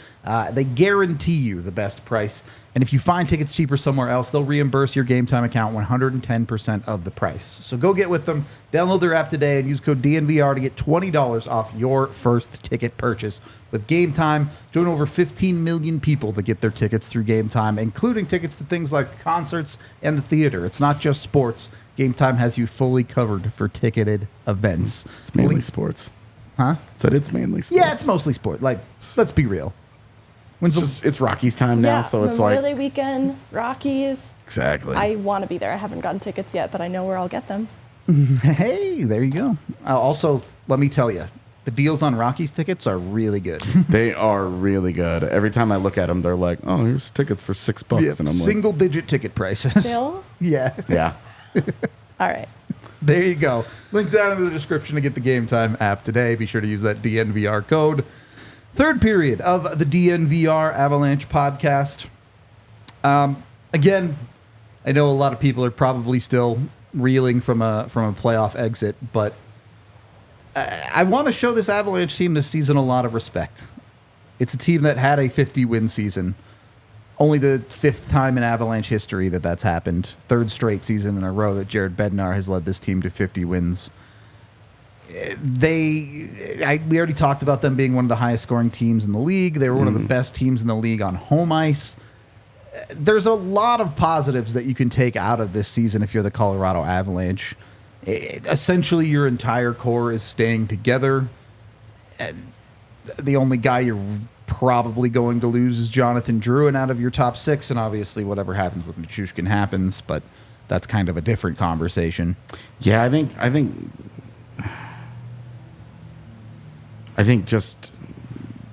They guarantee you the best price. And if you find tickets cheaper somewhere else, they'll reimburse your Game Time account 110% of the price. So go get with them. Download their app today and use code DNVR to get $20 off your first ticket purchase. With Game Time, join over 15 million people that get their tickets through Game Time, including tickets to things like concerts and the theater. It's not just sports. Game Time has you fully covered for ticketed events. It's mainly sports. Huh? Said it's mainly sports. Yeah, it's mostly sport. Like, let's be real. It's Rockies time now, so it's Memorial like Day weekend, Rockies. exactly. I want to be there. I haven't gotten tickets yet, but I know where I'll get them. Hey, there you go. Also, let me tell you, the deals on Rockies tickets are really good. They are really good. Every time I look at them, they're like, "Oh, here's tickets for $6," Yeah, and I'm like, single-digit ticket prices. Bill? Yeah. "Yeah." All right. There you go. Link down in the description to get the Game Time app today. Be sure to use that DNVR code. Third period of the DNVR Avalanche podcast. Again, I know a lot of people are probably still reeling from a playoff exit, but I want to show this Avalanche team this season a lot of respect. It's a team that had a 50-win season. Only the 5th time in Avalanche history that that's happened. 3rd straight season in a row that Jared Bednar has led this team to 50 wins. We already talked about them being one of the highest scoring teams in the league. They were one of the best teams in the league on home ice. There's a lot of positives that you can take out of this season if you're the Colorado Avalanche. Essentially, your entire core is staying together. The only guy you're probably going to lose is Jonathan Drouin out of your top 6, and obviously whatever happens with Nichushkin happens, but that's kind of a different conversation. Yeah, I think just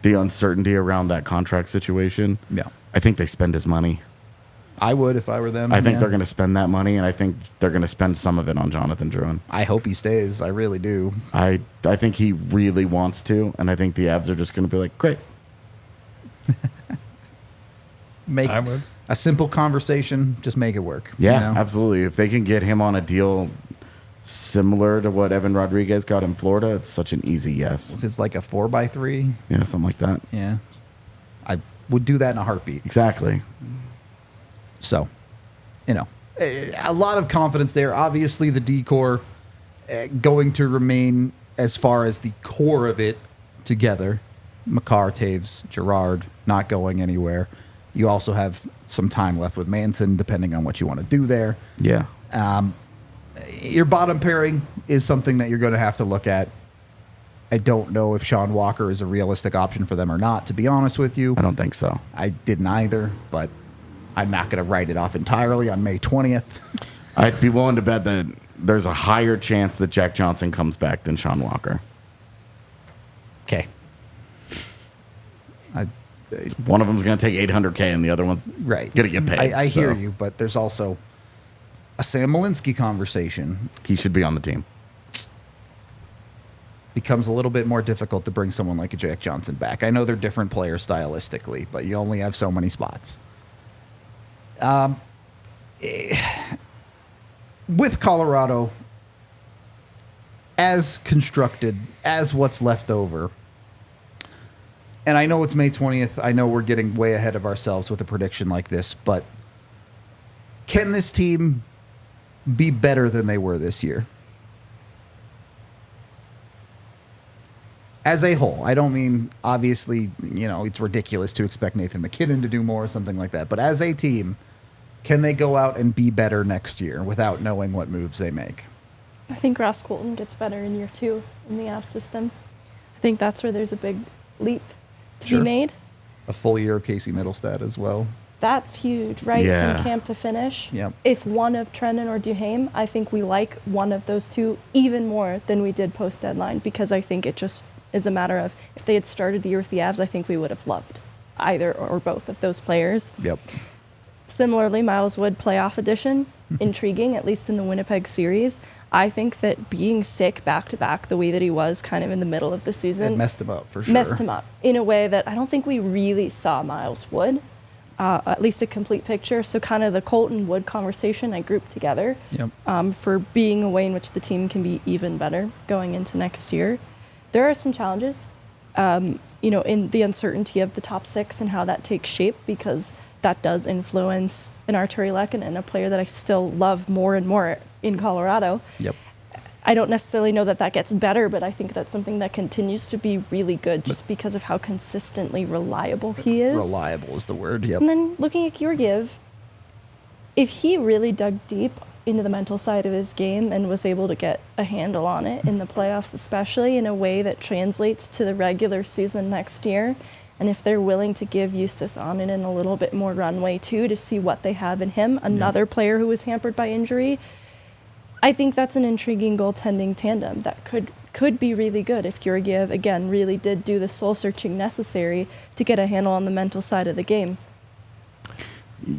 the uncertainty around that contract situation. Yeah. I think they spend his money. I would if I were them. I think they're going to spend that money, and I think they're going to spend some of it on Jonathan Drouin. I hope he stays. I really do. I think he really wants to, and I think the Avs are just going to be like, great. Make I would. a simple conversation, just make it work. Yeah, you know? absolutely. If they can get him on a deal similar to what Evan Rodriguez got in Florida, it's such an easy yes. It's like a 4x3. Yeah, something like that. Yeah. I would do that in a heartbeat. Exactly. So, a lot of confidence there. Obviously, the decor going to remain as far as the core of it together, Makar, Taves, Girard not going anywhere. You also have some time left with Manson, depending on what you want to do there. Yeah. Your bottom pairing is something that you're going to have to look at. I don't know if Sean Walker is a realistic option for them or not, to be honest with you. I don't think so. I didn't either, but I'm not going to write it off entirely on May 20th. I'd be willing to bet that there's a higher chance that Jack Johnson comes back than Sean Walker. Okay. One of them's going to take $800K and the other one's Right. going to get paid. I hear so you, but there's also a Sam Malinsky conversation. He should be on the team. Becomes a little bit more difficult to bring someone like a Jack Johnson back. I know they're different players stylistically, but you only have so many spots. With Colorado, as constructed, as what's left over, and I know it's May 20th. I know we're getting way ahead of ourselves with a prediction like this, but can this team be better than they were this year? As a whole, I don't mean, obviously, it's ridiculous to expect Nathan Mackinnon to do more or something like that. But as a team, can they go out and be better next year without knowing what moves they make? I think Ross Colton gets better in year 2 in the AV system. I think that's where there's a big leap to Sure. be made. A full year of Casey Middlestad as well. That's huge, right? Yeah. From camp to finish. Yep. If one of Trennan or Duhaime, I think we like one of those two even more than we did post-deadline, because I think it just is a matter of, if they had started the year with the Avs, I think we would have loved either or both of those players. Yep. Similarly, Miles Wood playoff edition, intriguing, at least in the Winnipeg series. I think that being sick back-to-back the way that he was kind of in the middle of the season It messed him up for sure. messed him up in a way that I don't think we really saw Miles Wood, at least a complete picture. So kind of the Colton Wood conversation I grouped together Yep. for being a way in which the team can be even better going into next year. There are some challenges, in the uncertainty of the top 6 and how that takes shape, because that does influence an Arturi Lehkonen, a player that I still love more and more in Colorado. Yep. I don't necessarily know that that gets better, but I think that's something that continues to be really good just because of how consistently reliable he is. Reliable is the word. Yep. And then looking at Georgiev, if he really dug deep into the mental side of his game and was able to get a handle on it in the playoffs, especially in a way that translates to the regular season next year, and if they're willing to give Justus Oninen a little bit more runway too to see what they have in him, another player who was hampered by injury, I think that's an intriguing goaltending tandem that could be really good if Georgiev, again, really did do the soul-searching necessary to get a handle on the mental side of the game.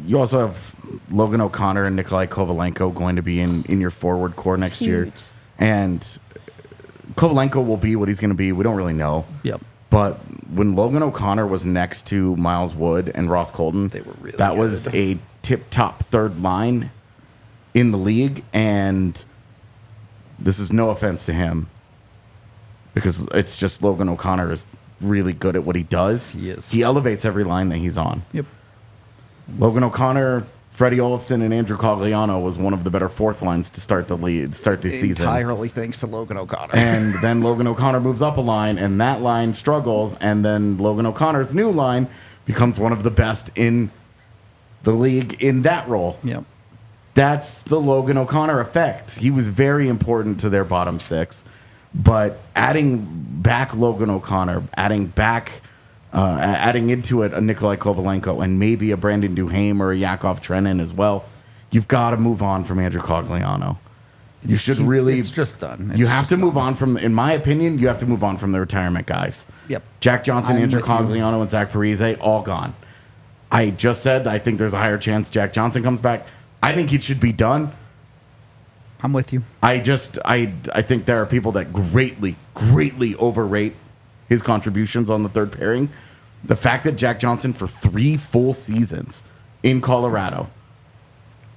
You also have Logan O'Connor and Nikolai Kovalenko going to be in your forward core next year. huge. And Kovalenko will be what he's going to be. We don't really know. Yep. But when Logan O'Connor was next to Miles Wood and Ross Colton, They were really that was good. a tip-top third line in the league. And this is no offense to him, because it's just Logan O'Connor is really good at what he does. He is. He elevates every line that he's on. Yep. Logan O'Connor, Freddie Olofsson, and Andrew Cogliano was one of the better fourth lines to start the season. Entirely thanks to Logan O'Connor. And then Logan O'Connor moves up a line, and that line struggles. And then Logan O'Connor's new line becomes one of the best in the league in that role. Yep. That's the Logan O'Connor effect. He was very important to their bottom 6. But adding back Logan O'Connor, adding into it a Nikolai Kovalenko and maybe a Brandon Duhaime or a Yakov Trenin as well, you've got to move on from Andrew Cogliano. You should really. It's just done. You have to move on from, in my opinion, you have to move on from the retirement guys. Yep. Jack Johnson, I'm Andrew with you. Cogliano, and Zach Parise, all gone. I just said I think there's a higher chance Jack Johnson comes back. I think it should be done. I'm with you. I think there are people that greatly overrate his contributions on the third pairing. The fact that Jack Johnson for 3 full seasons in Colorado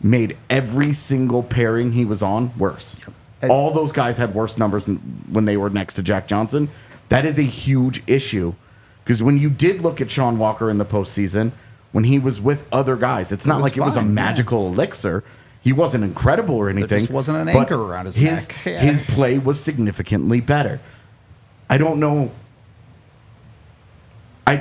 made every single pairing he was on worse. Yep. All those guys had worse numbers when they were next to Jack Johnson. That is a huge issue, because when you did look at Sean Walker in the postseason, when he was with other guys, it's not was like it was a fine, yeah. magical elixir. He wasn't incredible or anything. There just wasn't an but anchor around his neck. Yeah. His play was significantly better. I don't know.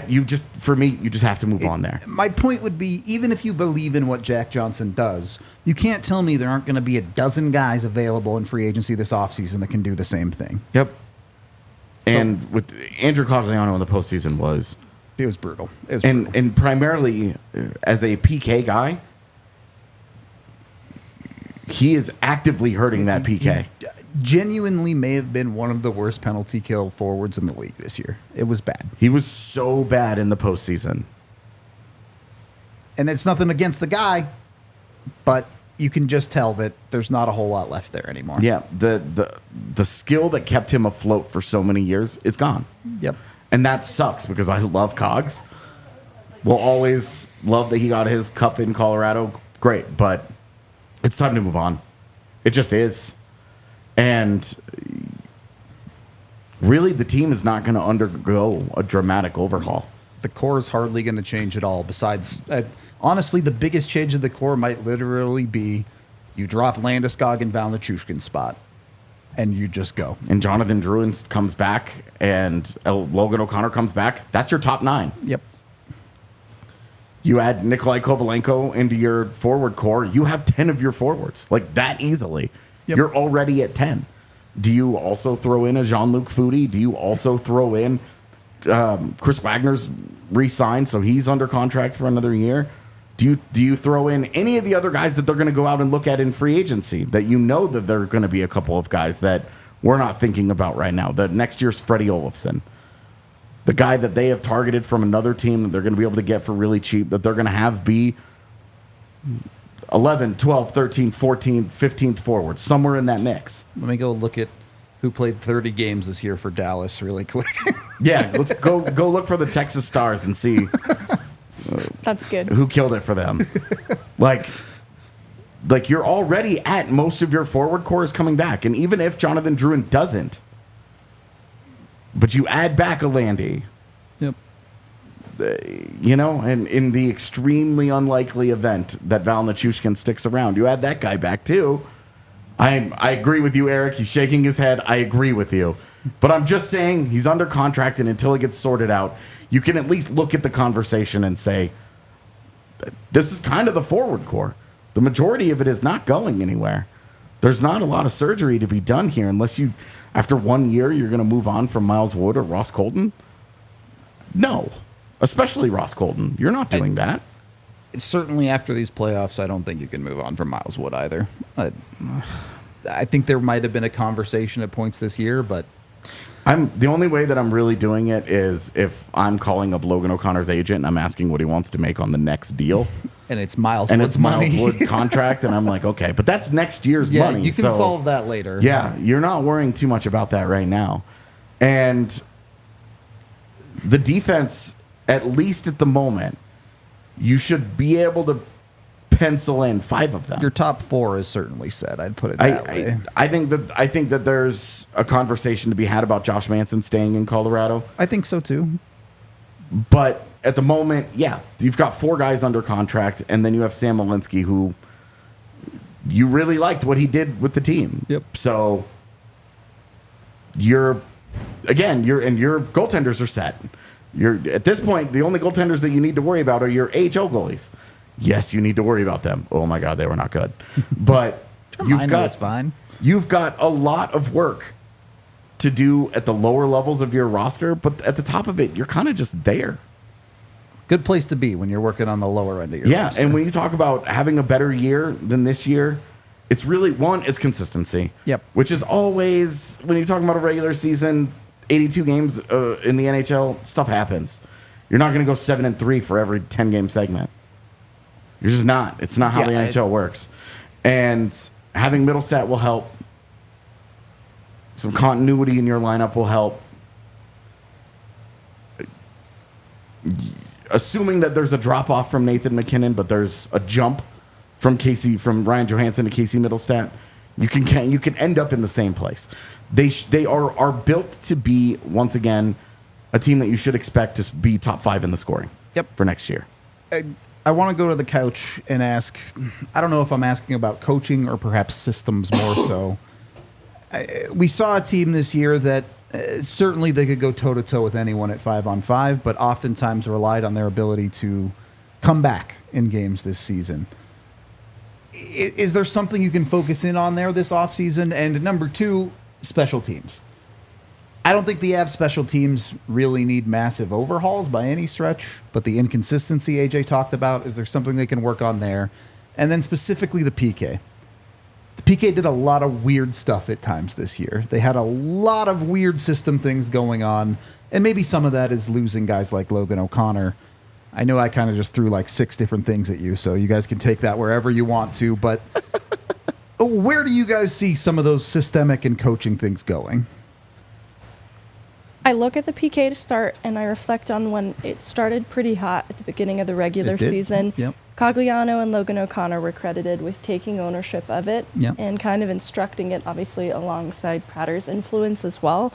You just have to move on there. My point would be, even if you believe in what Jack Johnson does, you can't tell me there aren't going to be a dozen guys available in free agency this offseason that can do the same thing. Yep. And with Andrew Cogliano in the postseason It was brutal. And primarily as a PK guy, he is actively hurting that PK. He genuinely may have been one of the worst penalty kill forwards in the league this year. It was bad. He was so bad in the postseason. And it's nothing against the guy, but you can just tell that there's not a whole lot left there anymore. Yeah, the skill that kept him afloat for so many years is gone. Yep. And that sucks because I love Cogs. We'll always love that he got his cup in Colorado. Great, but it's time to move on. It just is. And really, the team is not going to undergo a dramatic overhaul. The core is hardly going to change at all. Besides, honestly, the biggest change of the core might literally be you drop Landeskog and Val Nichushkin's spot, and you just go. And Jonathan Drouin comes back, and Logan O'Connor comes back. That's your top 9. Yep. You add Nikolai Kovalenko into your forward core, you have 10 of your forwards, like that easily. Yep. You're already at 10. Do you also throw in a Jean-Luc Foudy? Do you also throw in Chris Wagner's re-signed, so he's under contract for another year? Do you throw in any of the other guys that they're going to go out and look at in free agency that you know that there are going to be a couple of guys that we're not thinking about right now? That next year's Freddie Olofsson, the guy that they have targeted from another team that they're going to be able to get for really cheap, that they're going to have be 11, 12, 13, 14, 15th forward, somewhere in that mix. Let me go look at who played 30 games this year for Dallas really quick. Yeah, let's go look for the Texas Stars and see That's good. who killed it for them. like you're already at most of your forward core is coming back. And even if Jonathan Drouin doesn't, but you add back a Landy, Yep. And in the extremely unlikely event that Val Nichushkin sticks around, you add that guy back too. I agree with you, Eric. He's shaking his head. I agree with you. But I'm just saying he's under contract, and until it gets sorted out, you can at least look at the conversation and say, this is kind of the forward core. The majority of it is not going anywhere. There's not a lot of surgery to be done here unless you, after 1 year, you're going to move on from Miles Wood or Ross Colton. No, especially Ross Colton. You're not doing that. Certainly after these playoffs, I don't think you can move on from Miles Wood either. I think there might have been a conversation at points this year, but The only way that I'm really doing it is if I'm calling up Logan O'Connor's agent and I'm asking what he wants to make on the next deal. And it's Miles And Wood's it's Miles money. Wood contract, and I'm like, okay, but that's next year's Yeah, money. you can solve that later. Yeah, you're not worrying too much about that right now. And the defense, at least at the moment, you should be able to pencil in 5 of them. Your top 4 is certainly set. I'd put it that way. I think that there's a conversation to be had about Josh Manson staying in Colorado. I think so too. But at the moment, yeah, you've got 4 guys under contract, and then you have Sam Malinsky, who you really liked what he did with the team. Yep. So your goaltenders are set. You're at this point, the only goaltenders that you need to worry about are your AHL goalies. Yes, you need to worry about them. Oh my God, they were not good. But was fine. You've got a lot of work to do at the lower levels of your roster, but at the top of it, you're kind of just there. Good place to be when you're working on the lower end of your roster. And when you talk about having a better year than this year, it's really, it's consistency. Yep. Which is always, when you're talking about a regular season, 82 games in the NHL, stuff happens. You're not going to go 7-3 for every 10-game segment. You're just not. It's not how the NHL works. And having Middlestat will help. Some continuity in your lineup will help. Assuming that there's a drop-off from Nathan Mackinnon, but there's a jump from Ryan Johanssen to Casey Middlestat, you can end up in the same place. They are built to be, once again, a team that you should expect to be top 5 in the scoring. Yep. For next year. I want to go to the couch and ask, I don't know if I'm asking about coaching or perhaps systems more so. We saw a team this year that certainly they could go toe-to-toe with anyone at 5-on-5, but oftentimes relied on their ability to come back in games this season. Is there something you can focus in on there this offseason? And number two, special teams. I don't think the Avs special teams really need massive overhauls by any stretch, but the inconsistency AJ talked about, is there something they can work on there? And then specifically the PK. The PK did a lot of weird stuff at times this year. They had a lot of weird system things going on, and maybe some of that is losing guys like Logan O'Connor. I know I kind of just threw like 6 different things at you, so you guys can take that wherever you want to, but where do you guys see some of those systemic and coaching things going? I look at the PK to start, and I reflect on when it started pretty hot at the beginning of the regular season. Yep. Cogliano and Logan O'Connor were credited with taking ownership of it Yep. and kind of instructing it, obviously, alongside Pratter's influence as well.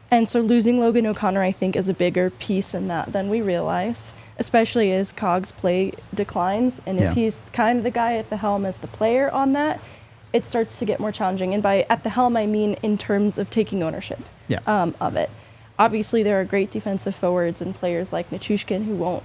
And so losing Logan O'Connor, I think, is a bigger piece in that than we realize, especially as Cog's play declines. And if he's kind of the guy at the helm as the player on that, it starts to get more challenging. And by at the helm, I mean in terms of taking ownership of it. Obviously, there are great defensive forwards and players like Nichushkin who won't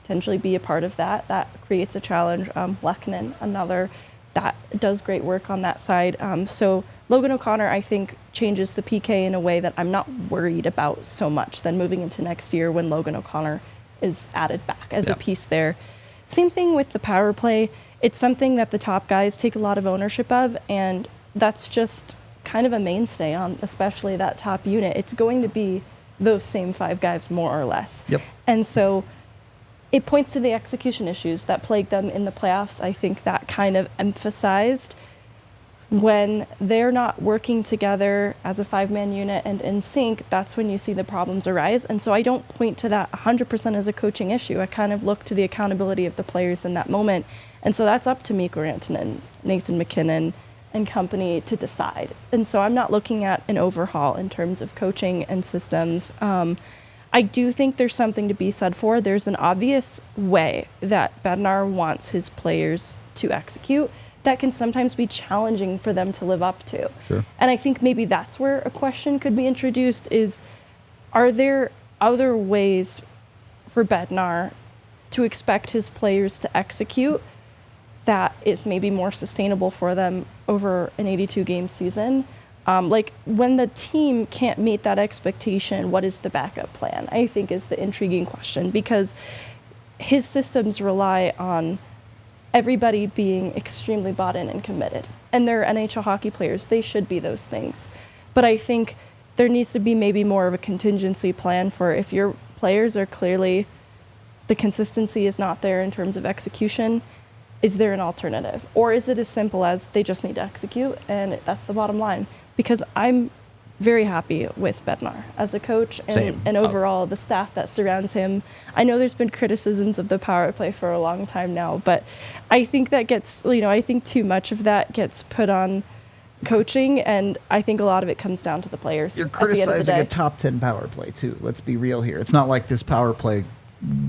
potentially be a part of that. That creates a challenge. Mackinnon, another, that does great work on that side. So Logan O'Connor, I think, changes the PK in a way that I'm not worried about so much than moving into next year when Logan O'Connor is added back as a piece there. Same thing with the power play. It's something that the top guys take a lot of ownership of, and that's just kind of a mainstay on especially that top unit. It's going to be those same 5 guys more or less. Yep. And so it points to the execution issues that plagued them in the playoffs. I think that kind of emphasized when they're not working together as a 5-man unit and in sync, that's when you see the problems arise. And so I don't point to that 100% as a coaching issue. I kind of look to the accountability of the players in that moment. And so that's up to Mikko Rantanen, Nathan MacKinnon, and company to decide. And so I'm not looking at an overhaul in terms of coaching and systems. I do think there's something to be said for. There's an obvious way that Bednar wants his players to execute that can sometimes be challenging for them to live up to. Sure. And I think maybe that's where a question could be introduced is, are there other ways for Bednar to expect his players to execute that is maybe more sustainable for them over an 82-game season? Like when the team can't meet that expectation, what is the backup plan? I think is the intriguing question, because his systems rely on everybody being extremely bought in and committed. And they're NHL hockey players. They should be those things. But I think there needs to be maybe more of a contingency plan for if your players are clearly, the consistency is not there in terms of execution, is there an alternative? Or is it as simple as they just need to execute and that's the bottom line? Because I'm very happy with Bednar as a coach and overall the staff that surrounds him. I know there's been criticisms of the power play for a long time now, but I think that gets, I think too much of that gets put on coaching, and I think a lot of it comes down to the players. You're at the end of the criticizing day. a top 10 power play, too. Let's be real here. It's not like this power play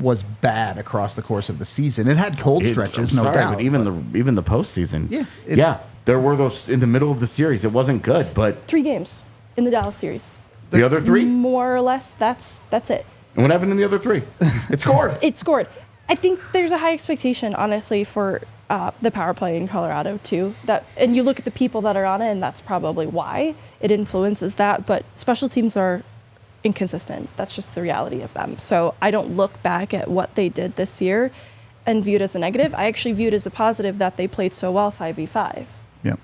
was bad across the course of the season. It had cold stretches, no doubt. But even the postseason. Yeah. There were those in the middle of the series. It wasn't good, but 3 games in the Dallas series. the other 3? More or less, that's it. And what happened in the other 3? It scored. It scored. I think there's a high expectation, honestly, for the power play in Colorado, too. And you look at the people that are on it, and that's probably why it influences that. But special teams are inconsistent. That's just the reality of them. So I don't look back at what they did this year and view it as a negative. I actually view it as a positive that they played so well 5v5. Yeah.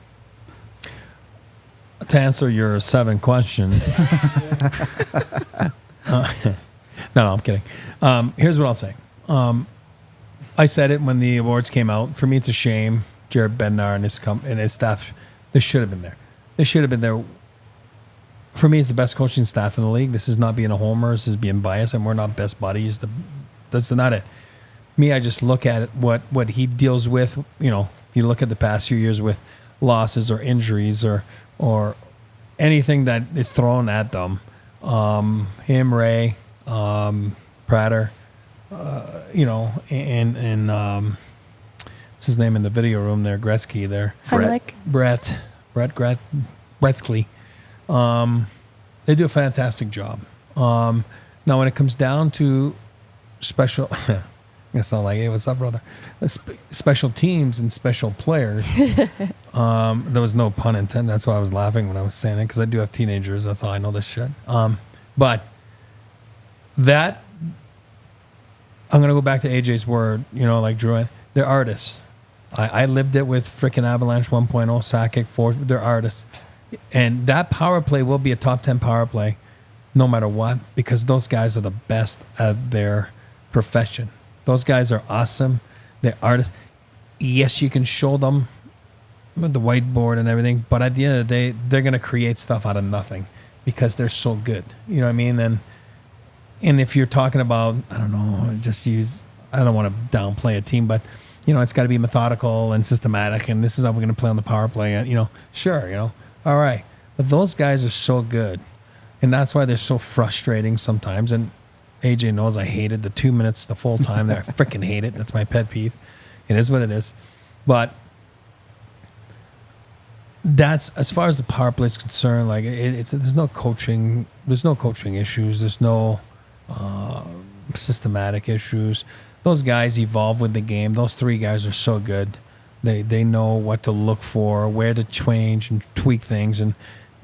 To answer your 7 questions. No, I'm kidding. Here's what I'll say. I said it when the awards came out. For me, it's a shame. Jared Bednar and his staff, they should have been there. They should have been there. For me, it's the best coaching staff in the league. This is not being a homer. This is being biased, and we're not best buddies. That's not it. Me, I just look at it, what he deals with. If you look at the past few years with losses or injuries or anything that is thrown at them, him, Ray, Prater, what's his name in the video room there, Gretzky there. Heimlich. Brett Gretzky. They do a fantastic job. Now, when it comes down to special, I'm gonna sound like, hey, what's up, brother? Special teams and special players. There was no pun intended. That's why I was laughing when I was saying it, because I do have teenagers. That's how I know this shit. But that, I'm gonna go back to AJ's word. Like Drouin, they're artists. I lived it with freaking Avalanche 1.0, Sakic, 4. They're artists. And that power play will be a top 10 power play no matter what, because those guys are the best at their profession. Those guys are awesome. They're artists. Yes, you can show them with the whiteboard and everything, but at the end of the day, they're going to create stuff out of nothing because they're so good. You know what I mean? And if you're talking about, I don't know, I don't want to downplay a team, but it's got to be methodical and systematic, and this is how we're going to play on the power play. And, sure, all right. But those guys are so good, and that's why they're so frustrating sometimes. And AJ knows I hated the 2 minutes, the full time there. I freaking hate it. That's my pet peeve. It is what it is. But that's, as far as the power play is concerned, like there's no coaching issues. There's no systematic issues. Those guys evolve with the game. Those 3 guys are so good. They know what to look for, where to change and tweak things. And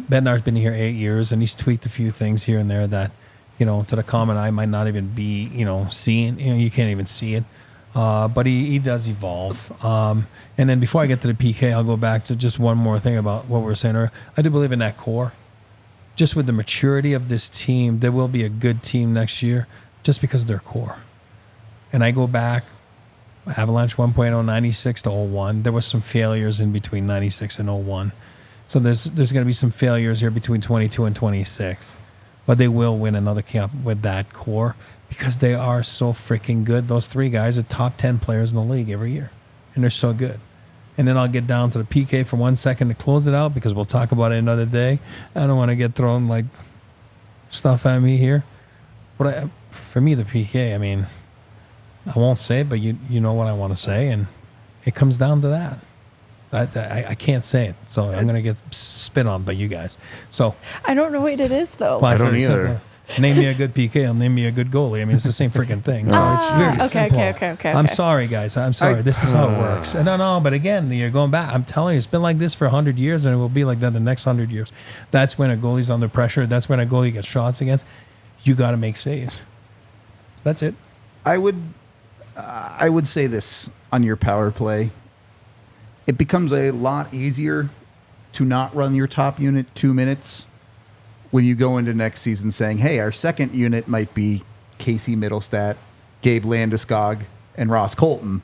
Bednar's been here 8 years, and he's tweaked a few things here and there that, to the common eye might not even be, seeing. You can't even see it. But he does evolve. And then before I get to the PK, I'll go back to just one more thing about what we were saying earlier. I do believe in that core. Just with the maturity of this team, there will be a good team next year just because of their core. And I go back, Avalanche 1.0, 96 to 01. There was some failures in between 96 and 01. So there's going to be some failures here between 22 and 26. But they will win another cup with that core because they are so freaking good. Those 3 guys are top 10 players in the league every year. And they're so good. And then I'll get down to the PK for 1 second to close it out because we'll talk about it another day. I don't want to get thrown like stuff at me here. But for me, the PK, I mean, I won't say it, but you know what I want to say, and it comes down to that. I can't say it, so I'm going to get spit on by you guys. So I don't know what it is, though. I don't either. Name me a good PK, I'll name me a good goalie. I mean, it's the same freaking thing. So it's very simple. Okay. I'm sorry, guys. I'm sorry. This is how it works. No, but again, you're going back. I'm telling you, it's been like this for 100 years, and it will be like that the next 100 years. That's when a goalie's under pressure. That's when a goalie gets shots against. You got to make saves. That's it. I would say this on your power play. It becomes a lot easier to not run your top unit 2 minutes when you go into next season saying, hey, our second unit might be Casey Middlestat, Gabe Landeskog, and Ross Colton.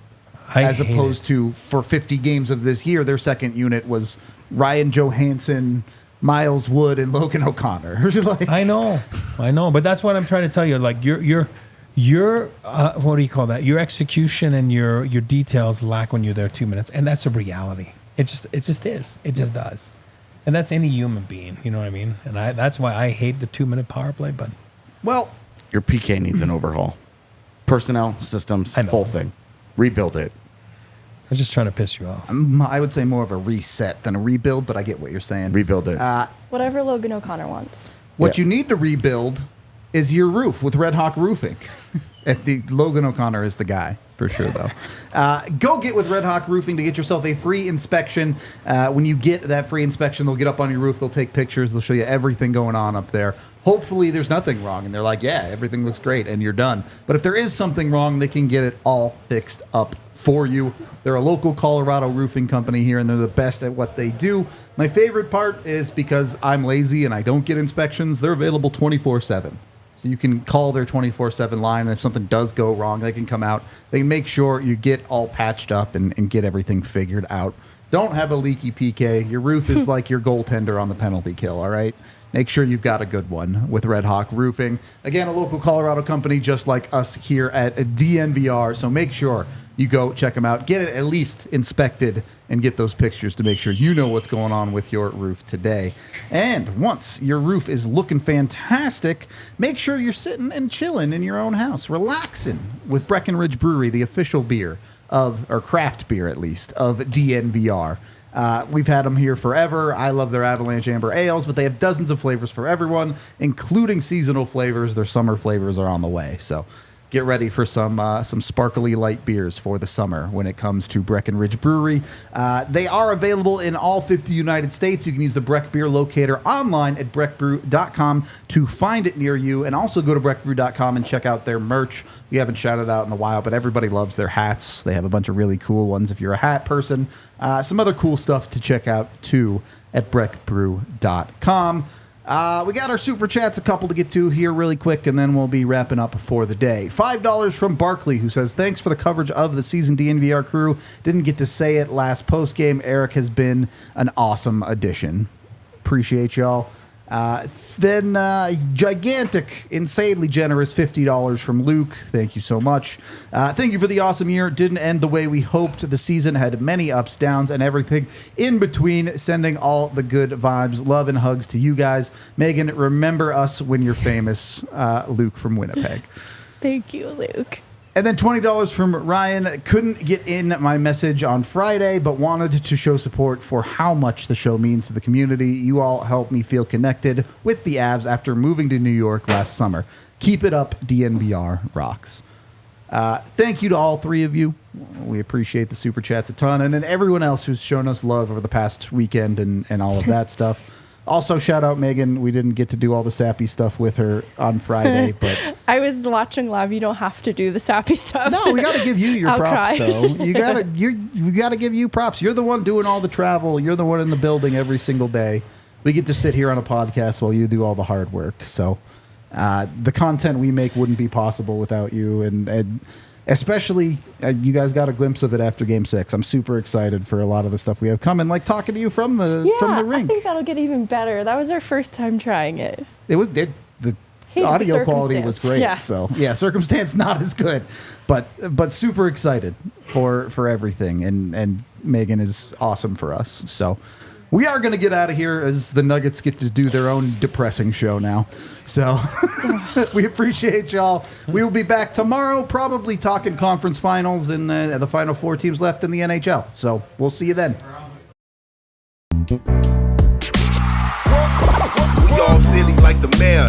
As opposed to, for 50 games of this year, their second unit was Ryan Johanssen, Miles Wood, and Logan O'Connor. I know. But that's what I'm trying to tell you. Like, your what do you call that? Your execution and your details lack when you're there 2 minutes, and that's a reality. It just is. It just does, and that's any human being. You know what I mean? And that's why I hate the 2 minute power play. But Your PK needs an overhaul. Personnel, systems, whole thing. Rebuild it. I was just trying to piss you off. I would say more of a reset than a rebuild, but I get what you're saying. Rebuild it. Whatever Logan O'Connor wants. What you need to rebuild is your roof with Red Hawk Roofing. Logan O'Connor is the guy, for sure, though. Go get with Red Hawk Roofing to get yourself a free inspection. When you get that free inspection, they'll get up on your roof. They'll take pictures. They'll show you everything going on up there. Hopefully, there's nothing wrong. And they're like, yeah, everything looks great, and you're done. But if there is something wrong, they can get it all fixed up for you. They're a local Colorado roofing company here, and they're the best at what they do. My favorite part is because I'm lazy and I don't get inspections, they're available 24/7. So you can call their 24/7 line, and if something does go wrong, they can come out. They make sure you get all patched up and get everything figured out. Don't have a leaky PK. Your roof is like your goaltender on the penalty kill, all right? Make sure you've got a good one with Red Hawk Roofing. Again, a local Colorado company just like us here at DNVR, so make sure you go check them out. Get it at least inspected and get those pictures to make sure you know what's going on with your roof today. And once your roof is looking fantastic, make sure you're sitting and chilling in your own house, relaxing with Breckenridge Brewery, the official beer or craft beer at least, of DNVR. We've had them here forever. I love their Avalanche Amber Ales, but they have dozens of flavors for everyone, including seasonal flavors. Their summer flavors are on the way, so get ready for some sparkly light beers for the summer when it comes to Breckenridge Brewery. They are available in all 50 United States. You can use the Breck Beer Locator online at breckbrew.com to find it near you, and also go to breckbrew.com and check out their merch. We haven't shouted out in a while, but everybody loves their hats. They have a bunch of really cool ones if you're a hat person. Some other cool stuff to check out, too, at breckbrew.com. We got our super chats, a couple to get to here really quick, and then we'll be wrapping up for the day. $5 from Barkley, who says, thanks for the coverage of the season, DNVR crew. Didn't get to say it last post game. Eric has been an awesome addition. Appreciate y'all. Then gigantic, insanely generous $50 from Luke. Thank you so much. Thank you for the awesome year. Didn't end the way we hoped. The season had many ups, downs, and everything in between. Sending all the good vibes, love, and hugs to you guys. Megan, remember us when you're famous. Luke from Winnipeg. Thank you, Luke. And then $20 from Ryan. Couldn't get in my message on Friday, but wanted to show support for how much the show means to the community. You all helped me feel connected with the Avs after moving to New York last summer. Keep it up, DNVR rocks. Thank you to all three of you. We appreciate the super chats a ton. And then everyone else who's shown us love over the past weekend and all of that stuff. Also, shout out Megan. We didn't get to do all the sappy stuff with her on Friday, but I was watching live. You don't have to do the sappy stuff. no, we got to give you your I'll props, cry. though. You got to give you props. You're the one doing all the travel. You're the one in the building every single day. We get to sit here on a podcast while you do all the hard work. So the content we make wouldn't be possible without you, and especially you guys got a glimpse of it after Game 6. I'm super excited for a lot of the stuff we have coming, like talking to you from the rink. I think that'll get even better. That was our first time trying it. The audio quality was great. Yeah. So yeah, circumstance not as good, but super excited for everything, and Megan is awesome for us. So we are going to get out of here as the Nuggets get to do their own depressing show now. So we appreciate y'all. We will be back tomorrow, probably talking conference finals and the final four teams left in the NHL. So we'll see you then. We all silly like the mayor.